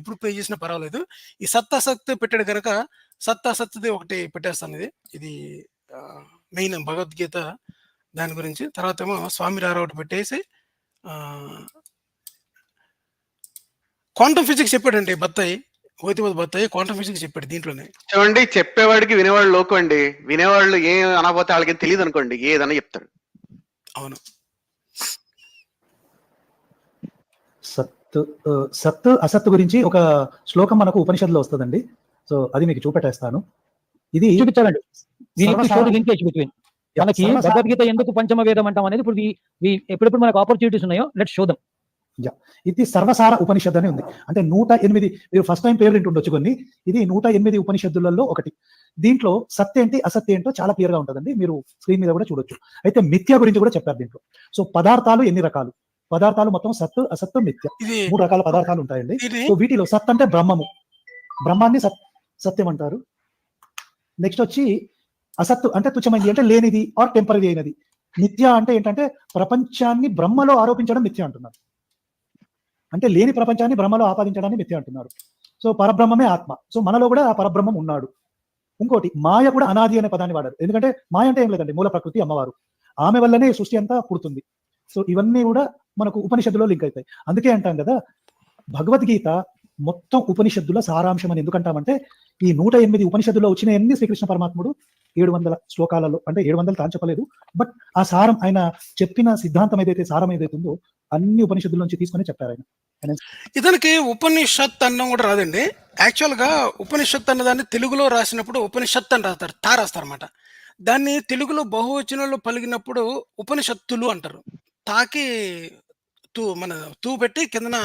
ఎప్పుడు పే చేసినా పర్వాలేదు. ఈ సత్ అసత్ పెట్టాడు గనక సత్ అసత్‌ది ఒకటి పెట్టేస్తాను ఇది. ఇది మెయిన్ భగవద్గీత దాని గురించి. తర్వాతేమో స్వామి రారా ఒకటి పెట్టేసి క్వాంటమ్ ఫిజిక్స్ చెప్పాడండి బత్తాయి. ఓతిమతి బత్తాయి క్వాంటమ్ ఫిజిక్స్ చెప్పాడు దీంట్లోనే. చూడండి, చెప్పేవాడికి వినేవాళ్ళు లోకు అండి. వినేవాళ్ళు ఏం అనకపోతే వాళ్ళకి తెలియదు అనుకోండి, ఏదన్నా చెప్తాడు. అవును. సత్ అసత్ గురించి ఒక శ్లోకం మనకు ఉపనిషత్తులో వస్తుందండి. సో అది మీకు చూపెట్టేస్తాను. ఇది చూపించాలండి. మనకి భగవద్గీత ఎందుకు పంచమ వేదం అంటాం అనేది ఇప్పుడు ఎప్పుడెప్పుడు మనకు ఆపర్చునిటీస్ ఉన్నాయో లెట్స్ షో దెం. ఇది సర్వసార ఉపనిషత్ అని ఉంది. అంటే 108 మీరు ఫస్ట్ టైం పేరు వింటుండొచ్చు కొన్ని. ఇది 108 ఉపనిషత్తులలో ఒకటి. దీంట్లో సత్య ఏంటి అసత్య ఏంటో చాలా క్లియర్ గా ఉంటుందండి. మీరు స్క్రీన్ మీద కూడా చూడొచ్చు. అయితే మిథ్య గురించి కూడా చెప్పారు దీంట్లో. సో పదార్థాలు ఎన్ని రకాలు? పదార్థాలు మొత్తం సత్తు అసత్తు మిథ్య 3 రకాల పదార్థాలు ఉంటాయండి. సో వీటిలో సత్ అంటే బ్రహ్మము, బ్రహ్మాన్ని సత్యం అంటారు. నెక్స్ట్ వచ్చి అసత్తు అంటే తుచ్చమైంది, అంటే లేనిది ఆర్ టెంపరీ అయినది. మిథ్య అంటే ఏంటంటే ప్రపంచాన్ని బ్రహ్మలో ఆరోపించడం మిథ్య అంటున్నారు. అంటే లేని ప్రపంచాన్ని బ్రహ్మలో ఆపాదించడాన్ని మిథ్య అంటున్నారు. సో పరబ్రహ్మమే ఆత్మ. సో మనలో కూడా ఆ పరబ్రహ్మం ఉన్నాడు. ఇంకోటి మాయ కూడా అనాది అనే పదాన్ని వాడారు. ఎందుకంటే మాయ అంటే ఏం లేదండి, మూల ప్రకృతి అమ్మవారు. ఆమె వల్లనే సృష్టి అంతా పుడుతుంది. సో ఇవన్నీ కూడా మనకు ఉపనిషత్తులో లింక్ అవుతాయి. అందుకే అంటాం కదా భగవద్గీత మొత్తం ఉపనిషత్తుల సారాంశం అని ఎందుకంటామంటే ఈ 108 ఉపనిషత్తుల్లో వచ్చిన ఎన్ని శ్రీకృష్ణ పరమాత్ముడు 700 శ్లోకాలలో, అంటే 700 తాను చెప్పలేదు, బట్ ఆ సారం ఆయన చెప్పిన సిద్ధాంతం ఏదైతే సారం ఏదైతే ఉందో అన్ని ఉపనిషత్తుల నుంచి తీసుకొని చెప్పారు ఆయన. ఇతనికి ఉపనిషత్ అన్నం కూడా రాదండి. యాక్చువల్ గా ఉపనిషత్ అన్నదాన్ని తెలుగులో రాసినప్పుడు ఉపనిషత్ అని రాస్తారు, రాస్తారు అనమాట. దాన్ని తెలుగులో బహువచనంలో పలికినప్పుడు ఉపనిషత్తులు అంటారు. తాకి మన తూ పెట్టి కిందన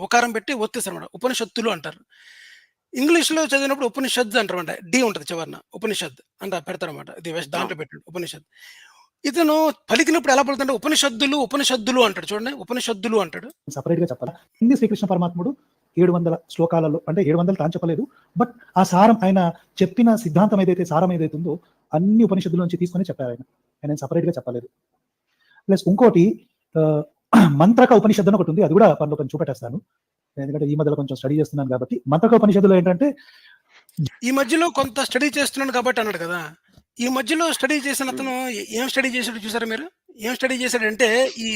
ఉకారం పెట్టి ఒత్తేస్తారు అనమాట, ఉపనిషత్తులు అంటారు. ఇంగ్లీష్లో చదివినప్పుడు ఉపనిషద్ అంటారు అనమాట, డి ఉంటుంది చివరిన, ఉపనిషద్ అంట పెడతారన్నమాట. ఇది దాంట్లో పెట్టాడు ఉపనిషద్. ఇతను పలికినప్పుడు ఎలా పలుకుతాడు, ఉపనిషద్దులు అంటాడు. చూడండి, ఉపనిషద్దులు అంటాడు. సపరేట్ గా చెప్పాలా, హిందీ శ్రీకృష్ణ పరమాత్ముడు 700 శ్లోకాలలో, అంటే 700 తాను చెప్పలేదు, బట్ ఆ సారం ఆయన చెప్పిన సిద్ధాంతం ఏదైతే సారం ఏదైతే ఉందో అన్ని ఉపనిషత్తుల నుంచి తీసుకొని చెప్పారు ఆయన సపరేట్ గా చెప్పలేదు. ప్లస్ ఇంకోటి మంత్రక ఉపనిషత్తు అని ఒకటి ఉంది, అది కూడా పనిలో కొంచెం చూపెట్టేస్తాను. ఎందుకంటే ఈ మధ్యలో కొంచెం స్టడీ చేస్తున్నాను కాబట్టి. మంత్రక ఉపనిషత్తులో ఏంటంటే ఈ మధ్యలో కొంత స్టడీ చేస్తున్నాను కాబట్టి అన్నాడు కదా. ఈ మధ్యలో స్టడీ చేసిన అతను ఏం స్టడీ చేశాడు చూసారా మీరు? ఏం స్టడీ చేశాడంటే ఈ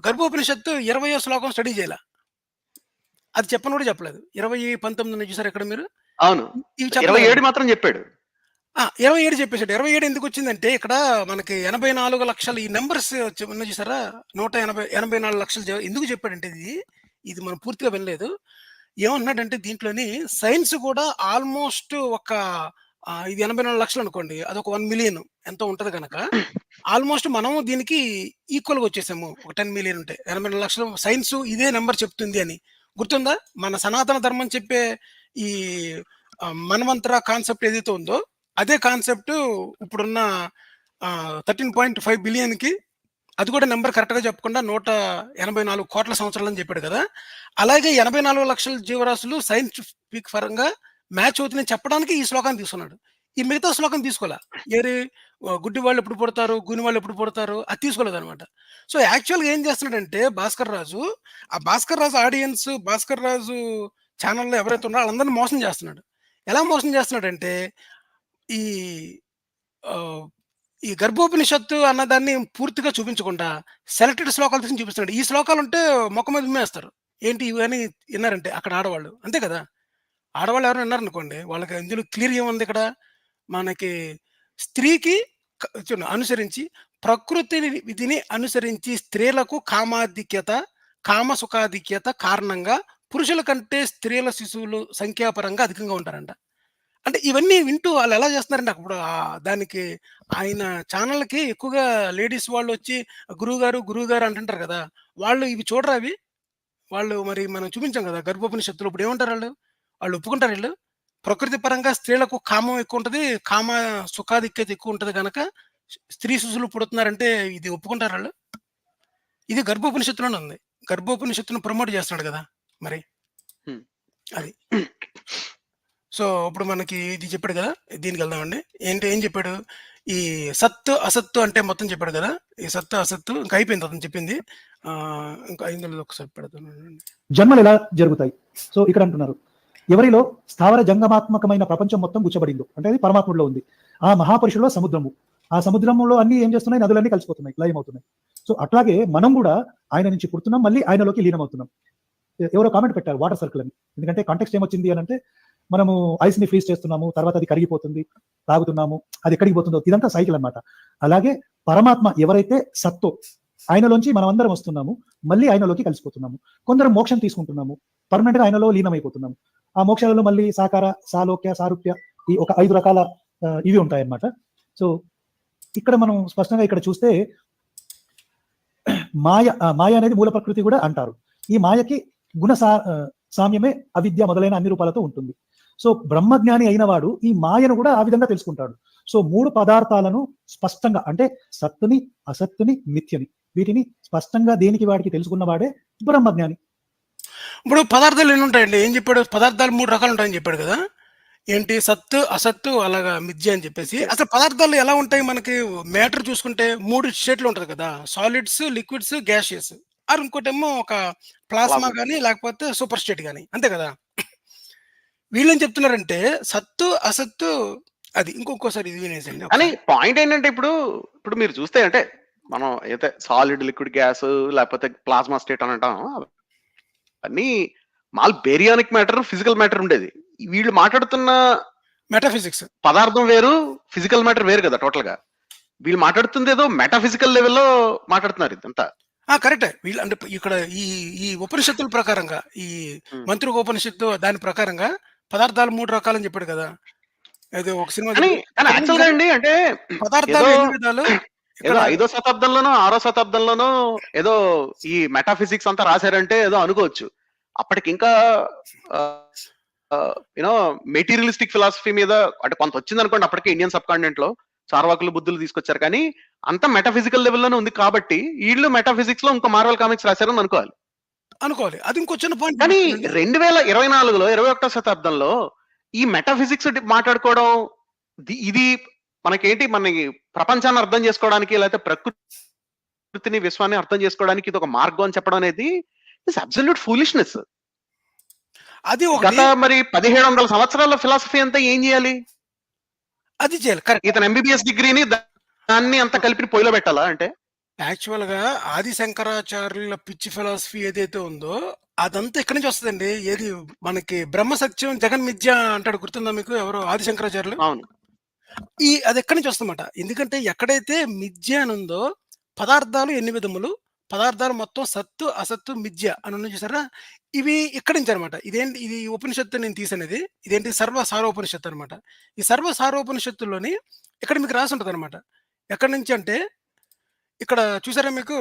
గర్భోపనిషత్తు 20వ శ్లోకం స్టడీ చేయాల, అది చెప్పను కూడా చెప్పలేదు. 20, 19 చూసారు ఎక్కడ మీరు? అవును, 27 మాత్రం చెప్పాడు. 27 చెప్పేసాడు. 27 ఎందుకు వచ్చిందంటే ఇక్కడ మనకి 84 లక్షలు ఈ నెంబర్స్ ఉన్న చూసారా, 184 లక్షలు ఎందుకు చెప్పాడంటే ఇది మనం పూర్తిగా వినలేదు. ఏమన్నాడంటే దీంట్లోని సైన్స్ కూడా ఆల్మోస్ట్ ఒక ఇది 84 లక్షలు అనుకోండి, అదొక 1 మిలియన్ ఎంతో ఉంటది కనుక ఆల్మోస్ట్ మనం దీనికి ఈక్వల్గా వచ్చేసాము. ఒక 10 మిలియన్ ఉంటే 84 లక్షలు సైన్స్ ఇదే నెంబర్ చెప్తుంది అని గుర్తుందా? మన సనాతన ధర్మం చెప్పే ఈ మన్వంతర కాన్సెప్ట్ ఏదైతే ఉందో అదే కాన్సెప్ట్ ఇప్పుడున్న 13.5 బిలియన్కి అది కూడా నెంబర్ కరెక్ట్గా చెప్పకుండా 184 కోట్ల సంవత్సరాలు అని చెప్పాడు కదా. అలాగే 84 లక్షల జీవరాశులు సైంటిఫిక్ పరంగా మ్యాచ్ అవుతుందని చెప్పడానికి ఈ శ్లోకాన్ని తీసుకున్నాడు. ఈ మిగతా శ్లోకం తీసుకోలే. గుడ్డి వాళ్ళు ఎప్పుడు పుడతారు, గుని వాళ్ళు ఎప్పుడు పుడతారు, అది తీసుకోలేదు అనమాట. సో యాక్చువల్గా ఏం చేస్తున్నాడంటే భాస్కర్ రాజు ఆడియన్స్, భాస్కర్ రాజు ఛానల్లో ఎవరైతే ఉన్నారో వాళ్ళందరినీ మోసం చేస్తున్నాడు. ఎలా మోసం చేస్తున్నాడంటే ఈ గర్భోపనిషత్తు అన్నదాన్ని పూర్తిగా చూపించకుండా సెలెక్టెడ్ శ్లోకాలు తీసుకుని చూపిస్తున్నాడు. ఈ శ్లోకాలు ఉంటే మొక్క మీద ఉమ్మేస్తారు. ఏంటి ఇవి అని విన్నారంటే అక్కడ ఆడవాళ్ళు అంతే కదా, ఆడవాళ్ళు ఎవరైనా విన్నారనుకోండి వాళ్ళకి ఇందులో క్లియర్ ఏముంది, ఇక్కడ మనకి స్త్రీకి అనుసరించి ప్రకృతి విధిని అనుసరించి స్త్రీలకు కామ సుఖాధిక్యత కారణంగా పురుషుల కంటే స్త్రీల శిశువులు సంఖ్యాపరంగా అధికంగా ఉంటారంట. అంటే ఇవన్నీ వింటూ వాళ్ళు ఎలా చేస్తున్నారంటే అప్పుడు దానికి ఆయన ఛానల్కి ఎక్కువగా లేడీస్ వాళ్ళు వచ్చి గురువుగారు అంటుంటారు కదా, వాళ్ళు ఇవి చూడరా, అవి వాళ్ళు మరి మనం చూపించాం కదా గర్భోపనిషత్తులు. ఇప్పుడు ఏమంటారు వాళ్ళు ఒప్పుకుంటారు, వీళ్ళు ప్రకృతి పరంగా స్త్రీలకు కామం ఎక్కువ ఉంటుంది, కామ సుఖాధిక్యత ఎక్కువ ఉంటుంది కనుక స్త్రీ శిశువులు పుడుతున్నారంటే ఇది ఒప్పుకుంటారు వాళ్ళు. ఇది గర్భోపనిషత్తులోనే ఉంది. గర్భోపనిషత్తును ప్రమోట్ చేస్తున్నాడు కదా మరి అది. సో ఇప్పుడు మనకి ఇది చెప్పాడు కదా, దీనికి వెళ్దామండి. ఏం చెప్పాడు, ఈ సత్తు అసత్తు అంటే మొత్తం చెప్పాడు కదా. ఈ సత్తు అసత్తు ఇంకా అయిపోయింది అతను చెప్పింది. ఇంకా ఇందులో ఒకసారి పెడతాను. జన్మలు ఎలా జరుగుతాయి? సో ఇక్కడ అంటున్నారు, ఎవరిలో స్థావర జంగమాత్మకమైన ప్రపంచం మొత్తం గుచ్చబడిందో, అంటే అది పరమాత్ముడిలో ఉంది. ఆ మహాపురుషులో సముద్రము, ఆ సముద్రంలో అన్ని ఏం చేస్తున్నాయి? నదులన్నీ కలిసిపోతున్నాయి, లయమవుతున్నాయి. సో అట్లాగే మనం కూడా ఆయన నుంచి పుడుతున్నాం, మళ్ళీ ఆయనలోకి లీనమవుతున్నాం. ఎవరో కామెంట్ పెట్టారు వాటర్ సర్కిల్ అని. ఎందుకంటే కాంటెక్స్ట్ ఏమొచ్చింది అని అంటే, మనము ఐస్ ని ఫ్రీజ్ చేస్తున్నాము, తర్వాత అది కరిగిపోతుంది, తాగుతున్నాము, అది ఎక్కడికి పోతుందో, ఇదంతా సైకిల్ అన్నమాట. అలాగే పరమాత్మ ఎవరైతే సత్తో, ఆయనలోంచి మనం అందరం వస్తున్నాము, మళ్ళీ ఆయనలోకి కలిసిపోతున్నాము. కొందరు మోక్షం తీసుకుంటున్నాము, పర్మనెంట్ గా ఆయనలో లీనమైపోతున్నాము. ఆ మోక్షాలలో మళ్ళీ సాకార, సాలోక్య, సారూప్య, ఈ ఒక 5 రకాల ఇవి ఉంటాయన్నమాట. సో ఇక్కడ మనం స్పష్టంగా ఇక్కడ చూస్తే మాయ అనేది మూల ప్రకృతి కూడా అంటారు. ఈ మాయకి గుణ సామ్యమే అవిద్య మొదలైన అన్ని రూపాలతో ఉంటుంది. సో బ్రహ్మజ్ఞాని అయిన వాడు ఈ మాయను కూడా ఆ విధంగా తెలుసుకుంటాడు. సో 3 పదార్థాలను స్పష్టంగా, అంటే సత్తుని, అసత్తుని, మిథ్యని, వీటిని స్పష్టంగా దేనికి వాడికి తెలుసుకున్న వాడే బ్రహ్మజ్ఞాని. ఇప్పుడు పదార్థాలు ఎన్ని ఉంటాయండి? ఏం చెప్పాడు? పదార్థాలు 3 రకాలు ఉంటాయని చెప్పాడు కదా. ఏంటి? సత్తు, అసత్తు, అలాగా మిథ్య అని చెప్పేసి. అసలు పదార్థాలు ఎలా ఉంటాయి? మనకి మ్యాటర్ చూసుకుంటే 3 స్టేట్లు ఉంటది కదా, సాలిడ్స్, లిక్విడ్స్, గ్యాసియస్. ఆర్ ఇంకోటేమో ఒక ప్లాస్మా కానీ, లేకపోతే సూపర్ స్టేట్ కానీ, అంతే కదా. వీళ్ళేం చెప్తున్నారంటే సత్తు, అసత్తు, అది ఇంకొకసారి ఇది వినేసండి. కానీ పాయింట్ ఏంటంటే, ఇప్పుడు మీరు చూస్తే అంటే మనం అయితే సాలిడ్, లిక్విడ్, గ్యాస్, లేకపోతే ప్లాస్మా స్టేట్ అని అంటాం, అన్ని మాల్ బేరియానిక్ మ్యాటర్, ఫిజికల్ మ్యాటర్ ఉండేది. వీళ్ళు మాట్లాడుతున్న మెటాఫిజిక్స్ పదార్థం వేరు, ఫిజికల్ మ్యాటర్ వేరు కదా టోటల్ గా. వీళ్ళు మాట్లాడుతుంది ఏదో మెటాఫిజికల్ లెవెల్లో మాట్లాడుతున్నారు ఇదంతా. కరెక్టే. వీళ్ళు అంటే ఇక్కడ ఈ ఉపనిషత్తుల ప్రకారంగా, ఈ మంత్రి ఉపనిషత్తు దాని ప్రకారంగా పదార్థాలు 3 రకాలని చెప్పాడు కదా. ఏదో ఒక సినిమా యాక్చువల్ గా అండి, అంటే పదార్థాలు ఎన్ని విధాలు? ఏదో 5వ శతాబ్దంలోనో 6వ శతాబ్దంలోనో ఏదో ఈ మెటాఫిజిక్స్ అంతా రాశారంటే ఏదో అనుకోవచ్చు. అప్పటికి ఇంకా యూనో మెటీరియలిస్టిక్ ఫిలాసఫీ మీద అంటే కొంత వచ్చింది అనుకోండి. అప్పటికే ఇండియన్ సబ్ కాంటినెంట్ లో చార్వాకులు, బుద్ధులు తీసుకొచ్చారు. కానీ అంతా మెటాఫిజికల్ లెవెల్లోనే ఉంది కాబట్టి వీళ్ళు మెటాఫిజిక్స్ లో ఇంకో మార్వెల్ కామిక్స్ రాశారని అనుకోవాలి. అది ఇంకో చిన్న పాయింట్. కానీ 2024లో 21వ శతాబ్దంలో ఈ మెటాఫిజిక్స్ మాట్లాడుకోవడం, ఇది మనకేంటి, మనకి ప్రపంచాన్ని అర్థం చేసుకోవడానికి, లేకపోతే ప్రకృతిని, విశ్వాన్ని అర్థం చేసుకోవడానికి ఇది ఒక మార్గం అని చెప్పడం అనేది ఇట్స్ అబ్సల్యూట్ ఫూలిష్నెస్. అది గత మరి 1700 సంవత్సరాల ఫిలాసఫీ అంతా ఏం చేయాలి? అది చేయాలి. కరెక్ట్. ఇతను ఎంబీబీఎస్ డిగ్రీని దాన్ని అంతా కలిపి పొయ్యిలో పెట్టాలా? అంటే యాక్చువల్ గా ఆది శంకరాచార్యుల పిచ్చి ఫిలాసఫీ ఏదైతే ఉందో అదంతా ఎక్కడి నుంచి వస్తుందండి? ఏది మనకి బ్రహ్మ సత్యం, జగన్ మిథ్య అంటాడు, గుర్తుందా మీకు? ఎవరు? ఆది శంకరాచార్యులు. అవును. అది ఎక్కడి నుంచి వస్తుందన్నమాట. ఎందుకంటే ఎక్కడైతే మిథ్య అని ఉందో, పదార్థాలు ఎన్ని విధములు, పదార్థాలు మొత్తం సత్తు, అసత్తు, మిథ్య అని ఉన్నాయి చూసారా, ఇవి ఇక్కడి నుంచి అనమాట. ఇదేంటి? ఇది ఉపనిషత్తు నేను తీసినది. ఇదేంటి? సర్వసారోపనిషత్తు అనమాట. ఈ సర్వసారోపనిషత్తుల్లోని ఇక్కడ మీకు రాసి ఉంటుంది అనమాట. ఎక్కడి నుంచి అంటే ఇక్కడ చూసారా మీకు?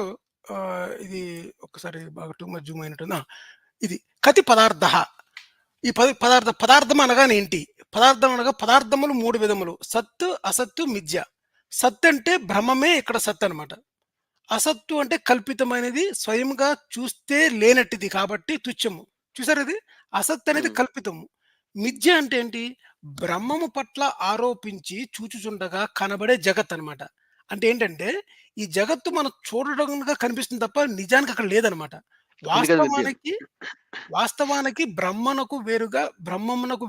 ఇది ఒక్కసారి బాగా టూ మచ్ జూమ్ అయినట్టు. ఇది కతి పదార్థ. ఈ పదార్థం అనగానే ఏంటి? పదార్థం అనగా పదార్థములు 3 విధములు: సత్తు, అసత్తు, మిథ్య. సత్ అంటే బ్రహ్మమే ఇక్కడ సత్ అనమాట. అసత్తు అంటే కల్పితమైనది, స్వయంగా చూస్తే లేనట్టిది కాబట్టి తుచ్చము. చూసారు ఇది? అసత్ అనేది కల్పితము. మిథ్య అంటే ఏంటి? బ్రహ్మము పట్ల ఆరోపించి చూచుచుండగా కనబడే జగత్ అనమాట. అంటే ఏంటంటే ఈ జగత్తు మనం చూడడంగా కనిపిస్తుంది తప్ప నిజానికి అక్కడ లేదనమాట. వాస్తవానికి బ్రహ్మమునకు